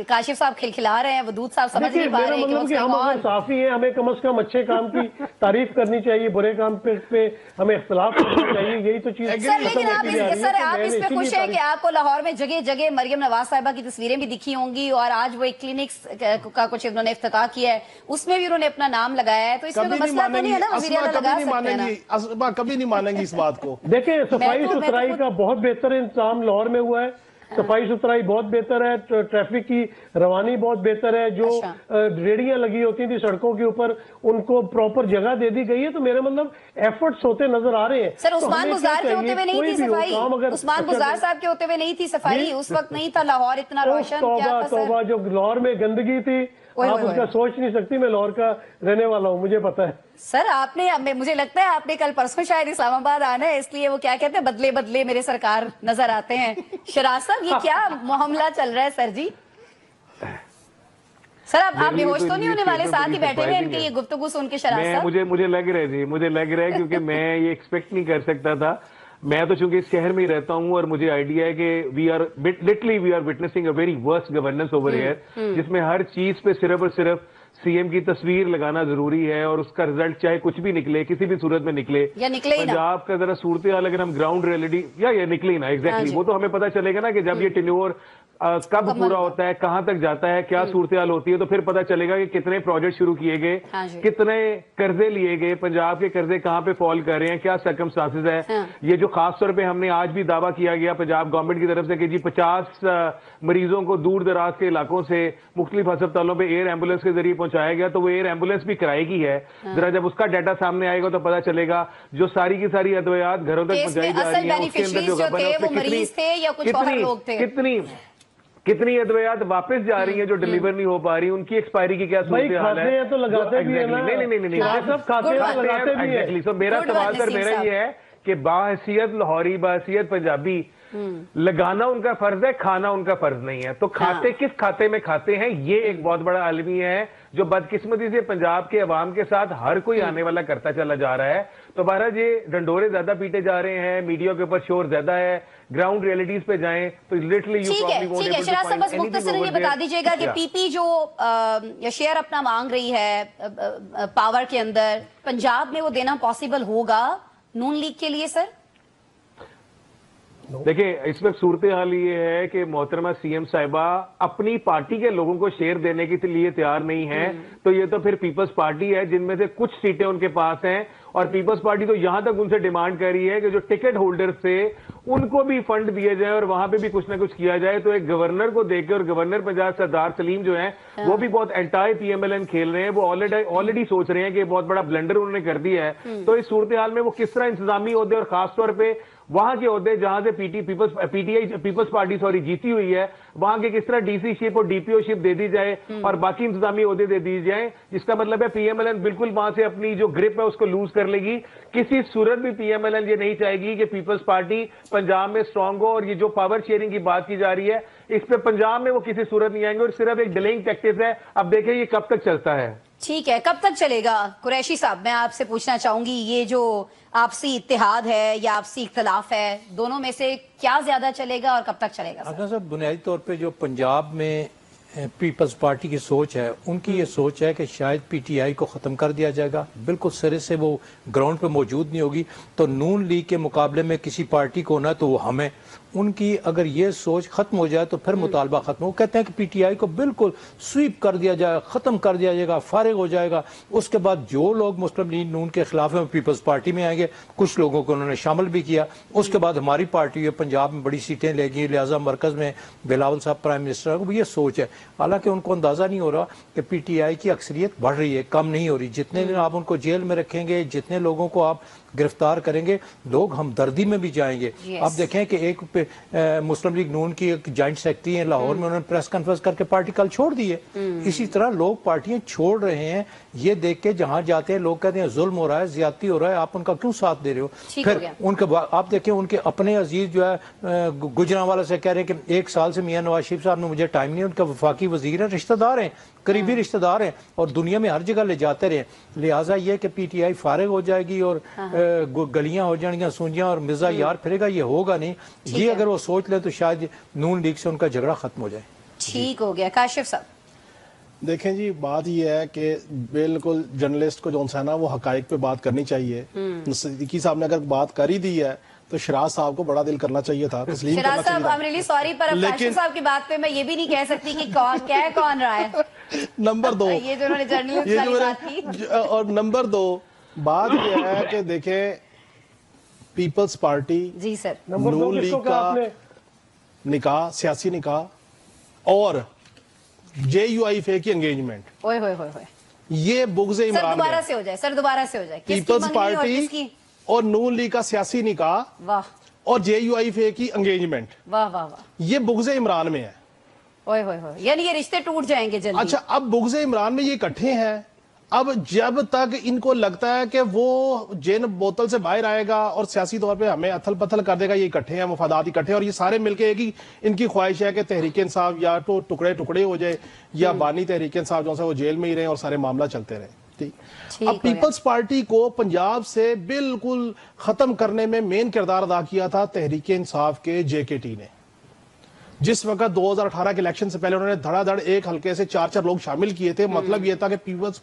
A: काशिफ साहब खिलखिला रहे हैं, वदूद साहब समझ नहीं पा रहे हैं कि
C: मतलब कि हम अगर साफी हैं, हमें कम से कम अच्छे काम की तारीफ करनी चाहिए, बुरे काम पे हमें इख्तलाफ करना चाहिए, यही तो चीज।
A: सर लेकिन आप इस पे खुश हैं कि आपको लाहौर में जगह जगह मरियम नवाज साहिबा की तस्वीरें भी दिखी होंगी, और आज वो एक क्लिनिक्स का कुछ उन्होंने इफ्तिताह किया है, उसमें भी उन्होंने अपना नाम लगाया है, तो इसमें तो मसला तो नहीं है ना, वज़ीर आला लगा सकते हैं ना।
B: असमा कभी नहीं मानेंगी इस बात को।
C: देखिए सफाई सुथराई का बहुत बेहतर इंतजाम लाहौर में हुआ है, सफाई सुथराई बहुत बेहतर है, ट्रैफिक की रवानी बहुत बेहतर है, जो रेडियां लगी होती थी सड़कों के ऊपर उनको प्रॉपर जगह दे दी गई है। तो मेरा मतलब एफर्ट्स होते नजर आ रहे हैं।
A: सर उस्मान गुजार के होते हुए नहीं थी सफाई, उस्मान गुजार साहब के होते हुए नहीं थी सफाई, उस वक्त नहीं था लाहौर इतना रोशन।
C: तौबा जो लाहौर में गंदगी थी आप उसका सोच नहीं सकती। मैं लाहौर का रहने वाला हूँ, मुझे पता है।
A: सर आपने, मुझे लगता है आपने कल परसों शायद इस्लामाबाद आना है, इसलिए वो क्या कहते हैं, बदले बदले मेरे सरकार नजर आते हैं। शराज साहब ये क्या मामला चल रहा है सर जी? सर आप बेहोश तो नहीं होने वाले? साथ ही बैठे हुए इनके ये गुफ्तगू सुन के शराज साहब।
E: मुझे लग रहा है जी, मुझे लग रहा है क्योंकि मैं ये एक्सपेक्ट नहीं कर सकता था। मैं तो चूंकि इस शहर में ही रहता हूं और मुझे आइडिया है कि we are witnessing a very worst governance over here, जिसमें हर चीज पे सिर्फ और सिर्फ सीएम की तस्वीर लगाना जरूरी है और उसका रिजल्ट चाहे कुछ भी निकले, किसी भी सूरत में निकले
A: या निकले ही ना।
E: पंजाब का जरा सूरत हाल अगर हम ग्राउंड रियलिटी या निकले ही ना एग्जैक्टली वो तो हमें पता चलेगा ना कि जब ये टेन्योर कब पूरा होता है, कहां तक जाता है, क्या सूरत हाल होती है, तो फिर पता चलेगा कि कितने प्रोजेक्ट शुरू किए गए, कितने कर्जे लिए गए, पंजाब के कर्जे कहां पे फॉल कर रहे हैं, क्या सर्कमस्टांसेस है। ये जो खास तौर पे हमने आज भी दावा किया गया पंजाब गवर्नमेंट की तरफ से कि जी 50 मरीजों को दूर दराज के इलाकों से मुख्तलिफ अस्पतालों पे एयर एम्बुलेंस के जरिए पहुंचाया गया, तो वो एयर एम्बुलेंस भी किराए की है। जरा जब उसका डाटा सामने आएगा तो पता चलेगा जो सारी की सारी अद्वियात घरों तक पहुंचाई जा रही है उसके अंदर जो कितनी अद्वियात वापस जा रही है जो डिलीवर नहीं हो पा रही, उनकी एक्सपायरी की क्या सूरत हाल है।
C: तो लगाते भी है ना।
E: नहीं सब खाते हैं। सो मेरा सवाल सर मेरा ये है कि बाहैसियत लाहौरी, बाहैसियत पंजाबी, लगाना उनका फर्ज है, खाना उनका फर्ज नहीं है। तो खाते किस खाते में खाते हैं, ये एक बहुत बड़ा आलमिया है जो बदकिस्मती से पंजाब के अवाम के साथ हर कोई आने वाला करता चला जा रहा है। तो बहरहाल ये डंडोरे ज्यादा पीटे जा रहे हैं, मीडिया के ऊपर शोर ज्यादा है, ग्राउंड रियलिटीज पे जाएं तो literally you probably won't able to find
A: बस मुख्तसर ये बता दीजिएगा कि पीपी जो शेयर अपना मांग रही है पावर के अंदर, पंजाब में वो देना पॉसिबल होगा नून लीग के लिए? सर
E: देखिए इस वक्त सूरत हाल ये है कि मोहतरमा सीएम साहिबा अपनी पार्टी के लोगों को शेयर देने के लिए तैयार नहीं है, तो ये तो फिर पीपल्स पार्टी है जिनमें से कुछ सीटें उनके पास हैं, और पीपल्स पार्टी तो यहां तक उनसे डिमांड कर रही है कि जो टिकट होल्डर्स थे उनको भी फंड दिए जाए और वहां पे भी कुछ ना कुछ किया जाए। तो एक गवर्नर को देकर, और गवर्नर पंजाब सरदार सलीम जो है वो भी बहुत एंटाई पीएमएलएन खेल रहे हैं, वो ऑलरेडी सोच रहे हैं कि बहुत बड़ा ब्लंडर उन्होंने कर दिया है। तो इस सूरत हाल में वो किस तरह इंतजामी होते और खासतौर पर वहां के होते जहां से पीपल्स पार्टी जीती हुई है, वहां के किस तरह डीसी शिप और डीपीओ शिप दे दी जाए और बाकी इंतजामी होते दे दी जाए, जिसका मतलब है पीएमएलएन बिल्कुल वहां से अपनी जो ग्रिप है उसको लूज कर लेगी। किसी सूरत भी पीएमएलएन ये नहीं चाहेगी कि पीपल्स पार्टी पंजाब में स्ट्रांग हो, और ये जो पावर शेयरिंग की बात की जा रही है इस पे पंजाब में वो किसी सूरत नहीं आएंगे, और सिर्फ एक डिलेइंग टैक्टिक्स है। अब देखें ये कब तक चलता है।
A: ठीक है, कब तक चलेगा? कुरैशी साहब मैं आपसे पूछना चाहूंगी, ये जो आपसी इत्तेहाद है या आपसी इख्तलाफ है, दोनों में से क्या ज्यादा चलेगा और कब तक चलेगा?
D: सर बुनियादी तौर पे जो पंजाब में पीपल्स पार्टी की सोच है, उनकी ये सोच है कि शायद पीटीआई को ख़त्म कर दिया जाएगा, बिल्कुल सिरे से वो ग्राउंड पे मौजूद नहीं होगी, तो नून लीग के मुकाबले में किसी पार्टी को ना तो वो हमें, उनकी अगर ये सोच खत्म हो जाए तो फिर मुतालबा खत्म। वो कहते हैं कि पीटीआई को बिल्कुल स्वीप कर दिया जाए, खत्म कर दिया जाएगा, फारिग हो जाएगा, उसके बाद जो लोग मुस्लिम लीग नून के खिलाफ हैं पीपल्स पार्टी में आएंगे, कुछ लोगों को उन्होंने शामिल भी किया। उसके बाद हमारी पार्टी पंजाब में बड़ी सीटें लेगी, लिहाजा मरकज में बिलावल साहब प्राइम मिनिस्टर, ये सोच है। हालांकि उनको अंदाज़ा नहीं हो रहा कि PTI की अक्सरियत बढ़ रही है, कम नहीं हो रही। जितने दिन आप उनको जेल में रखेंगे, जितने लोगों को आप गिरफ्तार करेंगे, लोग हमदर्दी में भी जाएंगे। आप देखें कि एक मुस्लिम लीग नून की एक जॉइंट सेक्रेटरी है लाहौर में, उन्होंने प्रेस कॉन्फ्रेंस करके पार्टी कल छोड़ दी है। इसी तरह लोग पार्टियां छोड़ रहे हैं, ये देख के जहां जाते हैं लोग कहते हैं जुल्म हो रहा है, ज्यादती हो रहा है, आप उनका क्यों साथ दे रहे हो। फिर उनके आप देखें उनके अपने अजीज जो है गुजरांवाला से कह रहे हैं कि 1 साल से मियां नवाज शरीफ साहब ने मुझे टाइम नहीं, उनका वफाकी वजीर है, रिश्तेदार हैं, करीबी रिश्तेदार हैं और दुनिया में हर जगह ले जाते रहे। लिहाजा ये कि PTI फारिग हो जाएगी और गलियां हो जाएंगी सूंजियां और मिर्जा यार फिरेगा, ये होगा नहीं। ये अगर वो सोच ले तो शायद नून लीग से उनका झगड़ा खत्म हो जाए।
A: ठीक हो गया। काशिफ साहब
B: देखें जी, बात यह है कि बिल्कुल जर्नलिस्ट को जो है ना वो हकाइक पे बात करनी चाहिए। सिद्दीकी साहब ने अगर बात कर ही दी है तो शराज साहब को बड़ा दिल करना चाहिए था, तस्लीम करना चाहिए था।
A: I'm really sorry, पर अब काशिफ साहब की बात पे मैं ये भी नहीं कह सकती कि कौन क्या है कौन रहा है।
B: नंबर 2
A: ये जो उन्होंने जर्नलिस्ट वाली बात की।
B: और नंबर 2 बात यह है कि देखें पीपल्स पार्टी
A: जी सर,
B: नून लीग का निकाह, सियासी निकाह और JUIFA की एंगेजमेंट,
A: ओए होए होए होए,
B: ये बुग़्ज़ इमरान
A: सर दोबारा से हो जाए, सर दोबारा से हो जाए।
B: पीपल्स पार्टी और नून लीग का सियासी निकाह,
A: वाह,
B: और JUIFA की एंगेजमेंट,
A: वाह वाह वाह,
B: ये बुग़्ज़ इमरान में है।
A: ओए होए होए, यानी ये रिश्ते टूट जाएंगे जल्दी।
B: अच्छा, अब बुग़्ज़ इमरान में ये इकट्ठे हैं। अब जब तक इनको लगता है कि वो जेन बोतल से बाहर आएगा और सियासी तौर पे हमें अथल पथल कर देगा, ये इकट्ठे हैं, मफादात इकट्ठे हैं और ये सारे मिलके एक ही इनकी ख्वाहिश है कि तहरीक इंसाफ या तो टुकड़े टुकड़े हो जाए या बानी तहरीक इंसाफ जो है वो जेल में ही रहे और सारे मामला चलते रहे। ठीक। अब पीपल्स पार्टी को पंजाब से बिल्कुल खत्म करने में मेन किरदार अदा किया था तहरीक इंसाफ के JKT ने। जिस वक्त 2018 के इलेक्शन से पहले उन्होंने धड़ाधड़ एक हल्के से 4 लोग शामिल किए थे। मतलब ये था कि पीपल्स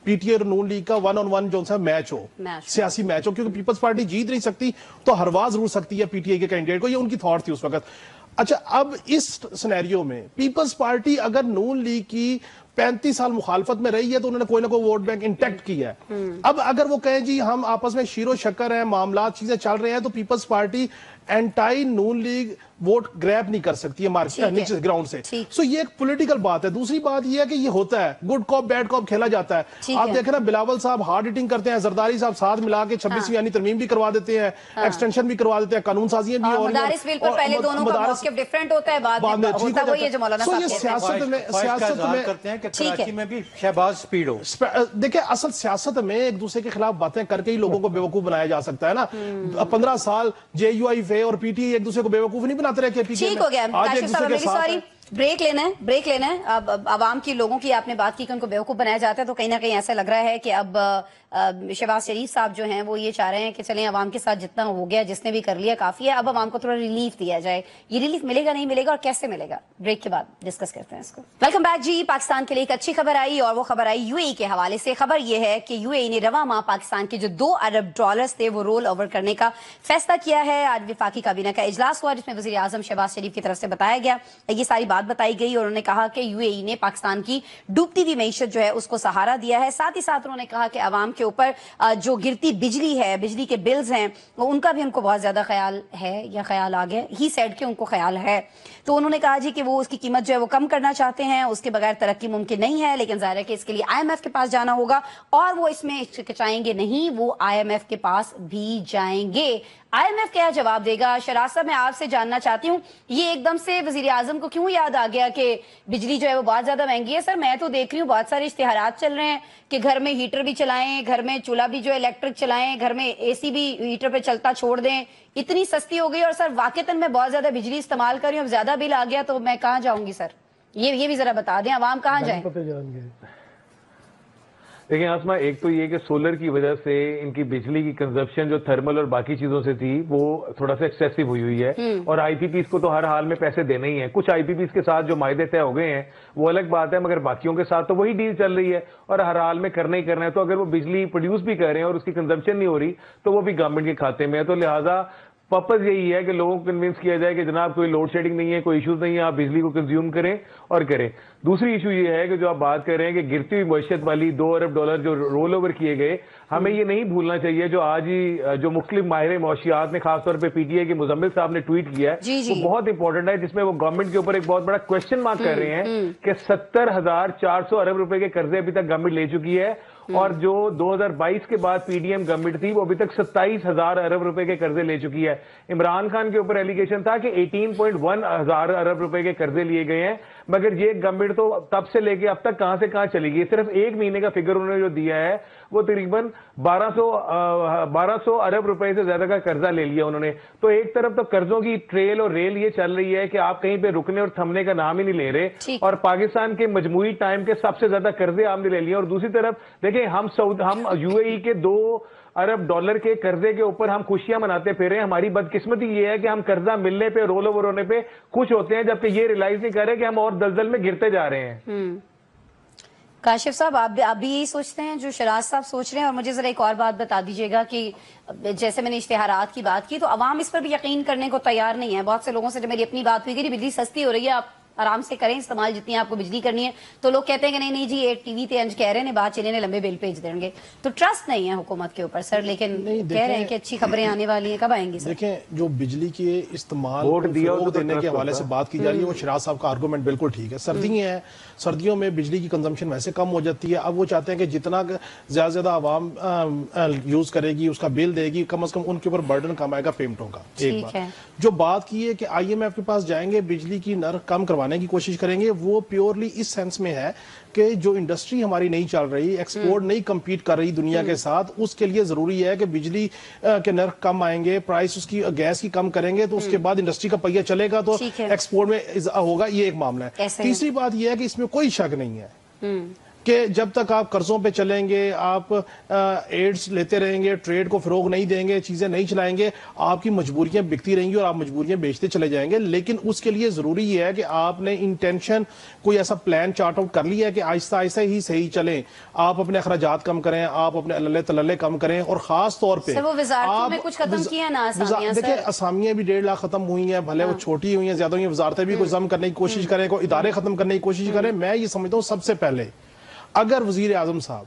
B: PTI और नून लीग का 1-on-1 जो सा मैच हो, सियासी मैच हो, क्योंकि पीपल्स पार्टी जीत नहीं सकती तो हरवा जरूर सकती है PTI के कैंडिडेट को, ये उनकी थॉट थी उस वक्त। अच्छा, अब इस सिनेरियो में पीपल्स पार्टी अगर नून लीग की 35 साल मुखालफत में रही है तो उन्होंने कोई ना कोई वोट बैंक इंटैक्ट किया है। अब अगर वो कहें जी हम आपस में शीरो शक्कर हैं, मामला चीजें चल रहे हैं, तो पीपल्स पार्टी एंटाई नून लीग वोट ग्रैब नहीं कर सकती है मार्केट नीचे ग्राउंड से। सो ये एक पॉलिटिकल बात है। दूसरी बात ये है कि ये होता है, गुड कॉप बैड कॉप खेला जाता है। आप देखें ना, बिलावल साहब हार्ड हिटिंग करते हैं, जरदारी साहब साथ मिला के 26वीं यानी तरमीम भी करवा देते हैं, एक्सटेंशन भी करवा देते हैं, कानून साजियां भी हो रही हैं।
A: मदारिस बिल पर पहले दोनों का मौक़िफ़ डिफरेंट होता है, बाद में होता है वो ये जो मौलाना साहब कहते हैं।
B: सियासत में
D: करते हैं कि कराची में भी शहबाज स्पीड हो।
B: देखिए, असल सियासत में एक दूसरे के खिलाफ बातें करके ही लोगों को बेवकूफ बनाया जा सकता है ना। 15 साल JUIFA और PTI एक दूसरे को बेवकूफ नहीं बनाते रहे।
A: ठीक हो गया काशिफ साहब, मेरी सॉरी, ब्रेक लेना है। अब आवाम की लोगों की आपने बात की कि उनको बेवकूफ बनाया जाता है, तो कहीं ना कहीं ऐसा लग रहा है कि अब शहबाज शरीफ साहब जो हैं वो ये चाह रहे हैं कि चलें आवाम के साथ जितना हो गया, जिसने भी कर लिया काफी है, अब आवाम को थोड़ा रिलीफ दिया जाए। ये रिलीफ मिलेगा नहीं मिलेगा और कैसे मिलेगा, ब्रेक के बाद डिस्कस करते हैं इसको। वेलकम बैक जी। पाकिस्तान के लिए एक अच्छी खबर आई और वो खबर आई UAE के हवाले से। खबर ये है कि UAE ने रवा माह पाकिस्तान के जो $2 अरब थे वो रोल ओवर करने का फैसला किया है। आज वफाकी काबीना का इजलास हुआ जिसमें वजीर आजम शहबाज शरीफ की तरफ से बताया गया, ये सारी बात बताई गई और उन्होंने कहा कि UAE ने पाकिस्तान की डूबती हुई मईशत जो है उसको सहारा दिया है। साथ ही साथ उन्होंने कहा कि आवाम के ऊपर जो गिरती बिजली है, बिजली के बिल्स हैं, उनका भी उनको बहुत ज्यादा ख्याल है, या ख्याल आ गया ही सेड के उनको ख्याल है। तो उन्होंने कहा जी कि वो उसकी कीमत जो है वो कम करना चाहते हैं, उसके बगैर तरक्की मुमकिन नहीं है, लेकिन जाहिर है कि इसके लिए IMF के पास जाना होगा और वो इसमें हिचकिचाएंगे नहीं, वो IMF के पास भी जाएंगे। IMF क्या जवाब देगा? शराज साहब, मैं आपसे जानना चाहती हूँ, ये एकदम से वजीर आजम को क्यों याद आ गया कि बिजली जो है वो बहुत ज्यादा महंगी है? सर, मैं तो देख रही हूँ बहुत सारे इश्तिहारात चल रहे हैं कि घर में हीटर भी चलाएं, घर में चूल्हा भी जो है इलेक्ट्रिक चलाएं, घर में AC भी हीटर पे चलता छोड़ दें, इतनी सस्ती हो गई। और सर वाकईतन मैं बहुत ज्यादा बिजली इस्तेमाल कर रही हूँ, अब ज्यादा बिल आ गया तो मैं कहाँ जाऊंगी? सर ये भी जरा बता दें, आवाम कहाँ जाए?
E: देखिए आसमा, एक तो ये कि सोलर की वजह से इनकी बिजली की कंजप्शन जो थर्मल और बाकी चीजों से थी वो थोड़ा सा एक्सेसिव हुई है और IPPs को तो हर हाल में पैसे देने ही हैं। कुछ IPPs के साथ जो मायदे तय हो गए हैं वो अलग बात है, मगर बाकियों के साथ तो वही डील चल रही है और हर हाल में करना ही करना है। तो अगर वो बिजली प्रोड्यूस भी कर रहे हैं और उसकी कंजप्शन नहीं हो रही तो वो भी गवर्नमेंट के खाते में है। तो लिहाजा पर्पज यही है कि लोगों को कन्विंस किया जाए कि जनाब कोई लोड शेडिंग नहीं है, कोई इश्यूज नहीं है, आप बिजली को कंज्यूम करें और करें। दूसरी इशू ये है कि जो आप बात कर रहे हैं कि गिरती हुई मईशत वाली $2 अरब जो रोल ओवर किए गए, हमें ये नहीं भूलना चाहिए जो आज ही जो मुख्तलिफ माहिर मौशियात ने खासतौर पर पीटीआई के मुजम्मिल साहब ने ट्वीट किया है, वो बहुत इंपॉर्टेंट है, जिसमें वो गवर्नमेंट के ऊपर एक बहुत बड़ा क्वेश्चन मार्क कर रहे हैं कि 70,400 अरब रुपए के कर्जे अभी तक गवर्नमेंट ले चुकी है, और जो 2022 के बाद पीडीएम गवर्नमेंट थी वो अभी तक 27,000 अरब रुपए के कर्जे ले चुकी है। इमरान खान के ऊपर एलिगेशन था कि 18.1 हजार अरब रुपए के कर्जे लिए गए हैं, मगर ये गवर्नमेंट तो तब से लेके अब तक कहां से कहां चली गई। सिर्फ एक महीने का फिगर उन्होंने जो दिया है वो तकरीबन 1200 अरब रुपए से ज्यादा का कर्जा ले लिया उन्होंने। तो एक तरफ तो कर्जों की ट्रेल और रेल ये चल रही है कि आप कहीं पे रुकने और थमने का नाम ही नहीं ले रहे, और पाकिस्तान के मजमूई टाइम के सबसे ज्यादा कर्जे आपने ले लिए। और दूसरी तरफ देखिए, हम यूएई के $2 अरब के कर्जे के ऊपर हम खुशियां मनाते फिर रहे हैं। हमारी बदकिस्मती ये है कि हम कर्जा मिलने पे, रोल ओवर होने पे खुश होते हैं, जबकि ये रियलाइज नहीं कर रहे कि हम और दलदल में गिरते जा रहे हैं।
A: काशिफ साहब, आप भी यही सोचते हैं जो शराज साहब सोच रहे हैं? और मुझे जरा एक और बात बता दीजिएगा कि जैसे मैंने इश्तिहारात की बात की, तो अवाम इस पर भी यकीन करने को तैयार नहीं है। बहुत से लोगों से जब मेरी अपनी बात हुई कि बिजली सस्ती हो रही है, आप आराम से करें इस्तेमाल जितनी आपको बिजली करनी है, तो लोग कहते हैं कि नहीं नहीं जी, ये टीवी ते अंज कह रहे हैं, बात चले ने लंबे बिल भेज देंगे। तो ट्रस्ट नहीं है हुकूमत के ऊपर सर, लेकिन कह रहे हैं कि अच्छी खबरें आने वाली हैं। कब आएंगी सर?
B: देखें, जो बिजली के इस्तेमाल को देने के हवाले से बात की जा रही है, वो शराज साहब का आर्गूमेंट बिल्कुल ठीक है। सर्दियों में बिजली की कंजम्पशन वैसे कम हो जाती है। अब वो चाहते हैं कि जितना ज्यादा ज्यादा आवाम यूज करेगी, उसका बिल देगी, कम से कम उनके ऊपर बर्डन कम आएगा पेमेंटों का। एक बात जो बात की है कि IMF के पास जाएंगे, बिजली की नर्ख कम करवाने की कोशिश करेंगे, वो प्योरली इस सेंस में है कि जो इंडस्ट्री हमारी नहीं चल रही, एक्सपोर्ट नहीं compete कर रही दुनिया के साथ, उसके लिए जरूरी है कि बिजली के नर्ख कम आएंगे, प्राइस उसकी गैस की कम करेंगे, तो उसके बाद इंडस्ट्री का पहिया चलेगा, तो एक्सपोर्ट में होगा। ये एक मामला है। तीसरी बात यह है कि इसमें कोई शक नहीं है कि जब तक आप कर्जों पे चलेंगे, आप एड्स लेते रहेंगे, ट्रेड को फरोग नहीं देंगे, चीजें नहीं चलाएंगे, आपकी मजबूरियां बिकती रहेंगी और आप मजबूरियां बेचते चले जाएंगे। लेकिन उसके लिए जरूरी है कि आपने इंटेंशन कोई ऐसा प्लान चार्ट आउट कर लिया है कि आहिस्ता आहिस्ता ही सही चलें, आप अपने अखराजात कम करें, आप अपने अल्ले तल्ले कम करें, और खास तौर पर देखिए असामियां भी 1.5 लाख खत्म हुई हैं, भले वो छोटी हुई हैं, ज्यादा हुई हैं, वजारतें भी कोई जम करने की कोशिश करें, कोई इदारे खत्म करने की कोशिश करें। मैं ये समझता हूँ सबसे पहले अगर वजीर आजम साहब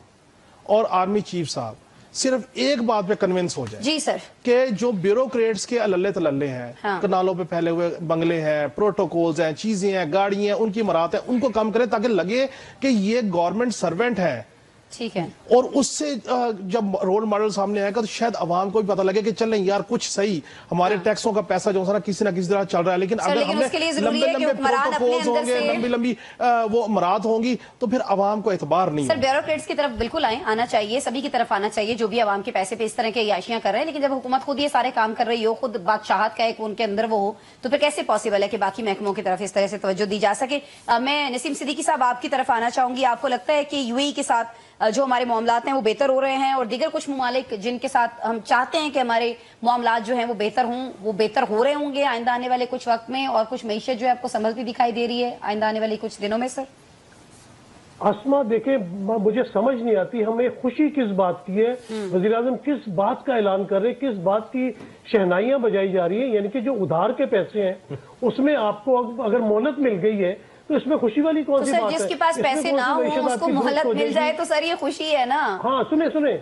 B: और आर्मी चीफ साहब सिर्फ एक बात पे कन्विंस हो जाए
A: जी सर,
B: कि जो ब्यूरोक्रेट्स के अल्ले तल्ले हैं, कनालों पे फैले हुए बंगले हैं, प्रोटोकॉल्स हैं, चीजें हैं, गाड़ियां हैं, उनकी मराहत है, उनको कम करें ताकि लगे कि ये गवर्नमेंट सर्वेंट है।
A: ठीक है।
B: और उससे जब रोल मॉडल सामने आएगा तो शायद अवाम को भी पता लगे कि चल नहीं यार, कुछ सही हमारे टैक्सों का पैसा जो है ना किसी तरह चल रहा है। लेकिन अगर हमने लंबे प्रोटोकॉल्स होंगे, लंबी वो मराहत होंगी, तो फिर अवाम को एतबार नहीं।
A: सर, ब्यूरोक्रेट्स की तरफ बिल्कुल आना चाहिए, सभी की तरफ आना चाहिए जो भी अवाम के पैसे पे इस तरह की याशियां कर रहे हैं। लेकिन जब हुकूमत खुद ये सारे काम कर रही हो, खुद बादशाहत का एक उनके अंदर वो हो, तो फिर कैसे पॉसिबल है कि बाकी महकमों की तरफ इस तरह से तवज्जो दी जा सके? मैं नसीम सिद्दीकी साहब आपकी तरफ आना चाहूंगी। आपको लगता है कि यूएई के साथ जो हमारे मामलात हैं वो बेहतर हो रहे हैं, और दीगर कुछ ममालिक जिनके साथ हम चाहते हैं कि हमारे मामलात जो हैं वो बेहतर हों, वो बेहतर हो रहे होंगे आइंदा आने वाले कुछ वक्त में? और कुछ मईशत जो है आपको संभलती दिखाई दे रही है आइंदा आने वाले कुछ दिनों में? सर
C: आसमा, देखे मुझे समझ नहीं आती हमें खुशी किस बात की है, वजीर आजम किस बात का ऐलान कर रहे हैं, किस बात की शहनाइयां बजाई जा रही है। यानी कि जो उधार के पैसे हैं उसमें आपको अगर मोहलत मिल गई है, तो इसमें खुशी वाली कौन सी बात है?
A: जिसके पास पैसे ना हो उसको मोहलत मिल जाए तो सर ये खुशी है ना? हाँ,
C: सुने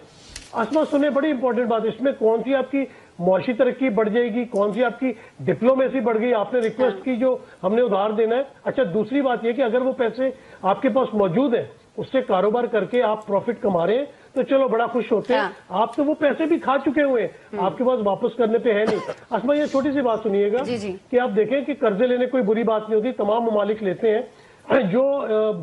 C: आसमा, सुने, बड़ी इंपॉर्टेंट बात। इसमें कौन सी आपकी मुआशी तरक्की बढ़ जाएगी, कौन सी आपकी डिप्लोमेसी बढ़ गई? आपने रिक्वेस्ट की जो हमने उधार देना है। अच्छा, दूसरी बात यह कि अगर वो पैसे आपके पास मौजूद है, उससे कारोबार करके आप प्रॉफिट कमा रहे हैं, तो चलो बड़ा खुश होते हैं। आप तो वो पैसे भी खा चुके हुए हैं, आपके पास वापस करने पे है नहीं। असमा, ये छोटी सी बात सुनिएगा कि आप देखें कि कर्जे लेने कोई बुरी बात नहीं होती, तमाम ममालिक लेते हैं। जो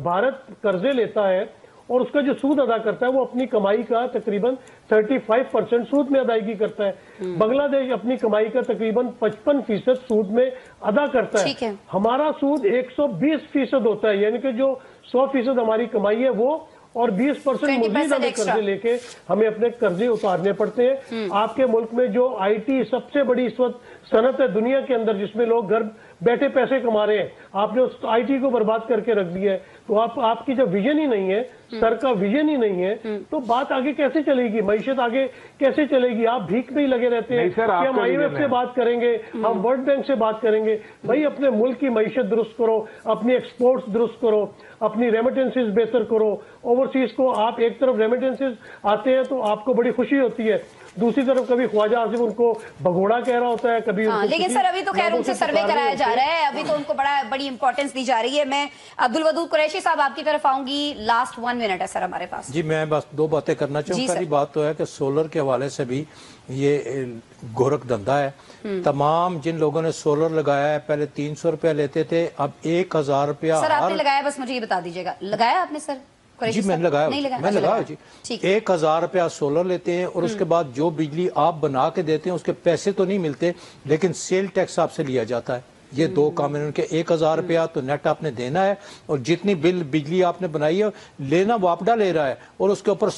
C: भारत कर्जे लेता है और उसका जो सूद अदा करता है वो अपनी कमाई का तकरीबन 35% सूद में अदायगी करता है। बांग्लादेश अपनी कमाई का तकरीबन 55% सूद में अदा करता है। हमारा सूद 120% होता है, यानी कि जो 100% हमारी कमाई है वो, और 20% मजीद हमें कर्जे लेके हमें अपने कर्जे उतारने पड़ते हैं। आपके मुल्क में जो IT सबसे बड़ी इस वक्त सनत है दुनिया के अंदर, जिसमें लोग घर बैठे पैसे कमा रहे हैं, आपने उस IT को बर्बाद करके रख दिया है। तो आपकी जब विजन ही नहीं है सर का विजन ही नहीं है, तो बात आगे कैसे चलेगी? मईशत आगे कैसे चलेगी? आप भीख में ही लगे रहते हैं
E: नहीं सर,
C: कि हम
E: आपका
C: IMF
E: विजन
C: से
E: है।
C: बात करेंगे, हम वर्ल्ड बैंक से बात करेंगे। भाई अपने मुल्क की मईशत दुरुस्त करो, अपनी एक्सपोर्ट्स दुरुस्त करो, अपनी रेमिटेंसेस बेहतर करो। ओवरसीज को आप एक तरफ रेमिटेंसेस आते हैं तो आपको बड़ी खुशी होती है, दूसरी तरफ कभी ख्वाजा आसिफ उनको भगोड़ा कह रहा होता है, कभी
A: हाँ,
C: उनको
A: लेकिन
C: किसी
A: सर अभी तो खैर
C: नामों
A: उनसे
C: से
A: सर्वे
C: पुकार रहे
A: कराया जा
C: होते
A: रहा
C: हैं।
A: है, अभी तो उनको बड़ी इंपॉर्टेंस दी जा रही है। मैं अब्दुल वदूद कुरैशी साहब आपकी तरफ आऊंगी, लास्ट 1 मिनट है सर हमारे पास।
D: जी मैं बस 2 बातें करना
A: जी
D: चाहूँ।
A: सर।
D: पहली बात तो है कि सोलर के हवाले से भी ये गोरख धंधा है। तमाम जिन लोगों ने सोलर लगाया है पहले 300 रुपया लेते थे, अब 1000 रुपया
A: सर आपने लगाया, बस मुझे ये बता दीजिएगा, लगाया आपने सर? कुरैशी
D: जी मैंने
A: साहब?
D: लगाया,
A: नहीं लगाया?
D: मैं
A: अच्छा,
D: लगाया
A: लगाया।
D: जी।
A: ठीक है।
D: 1000 रुपया सोलर लेते हैं और उसके बाद जो बिजली आप बना के देते हैं उसके पैसे तो नहीं मिलते, लेकिन सेल टैक्स आपसे लिया जाता है। ये 2 काम है उनके। 1000 रुपया तो नेट आपने देना है और जितनी बिल बिजली आपने बनाई है लेना वो आपदा ले रहा है, और उसके ऊपर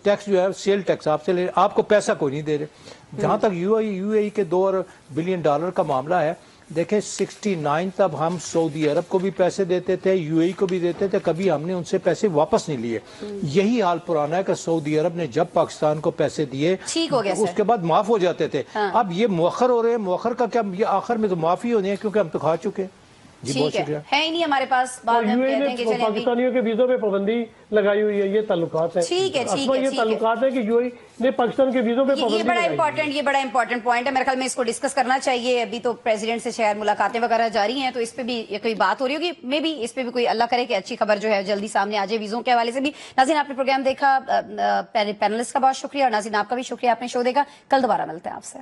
D: टैक्स जो है सेल टैक्स आपसे ले, आपको पैसा कोई नहीं दे रहे। जहां तक यूएई के $2 बिलियन का मामला है, देखें 69 तब हम सऊदी अरब को भी पैसे देते थे, यूएई को भी देते थे, कभी हमने उनसे पैसे वापस नहीं लिए। यही हाल पुराना है कि सऊदी अरब ने जब पाकिस्तान को पैसे दिए
A: ठीक हो गया सर।
D: उसके बाद माफ हो जाते थे।
A: हाँ।
D: अब ये मुअख्खर हो रहे हैं, मुअख्खर का क्या, ये आखिर में तो माफी होनी है क्योंकि हम तो खा चुके हैं। जी बहुत
A: ठीक
D: शुक्रिया।
A: है ही नहीं हमारे पास बात,
C: और
A: हम
C: यूएई
A: कहते हैं कि
C: ने
A: चलें अभी।
C: पाकिस्तानियों के वीजों पे पाबंदी लगाई हुई है, ये ताल्लुकात है।
A: ठीक है, ठीक
C: असल में
A: है,
C: ये
A: ठीक है।
C: ताल्लुकात है कि यूएई ने पाकिस्तान के वीजों पे
A: ये
C: पाबंदी
A: बड़ा
C: लगाई हुई है।
A: इंपॉर्टेंट, ये बड़ा इंपॉर्टेंट पॉइंट है। मेरे ख्याल में इसको डिस्कस करना चाहिए। अभी तो प्रेसिडेंट से शायद मुलाकातें वगैरह जारी हैं, तो इस पे भी ये कोई बात हो रही होगी, मे बी इस पे भी कोई अल्लाह करे कि अच्छी खबर जो है जल्दी सामने आ जाए वीजों के हवाले से भी। नाज़रीन आपने प्रोग्राम देखा, पैनलिस्ट का बहुत शुक्रिया, और नाज़रीन आपका भी शुक्रिया, आपने शो देखा। कल दोबारा मिलते हैं आपसे।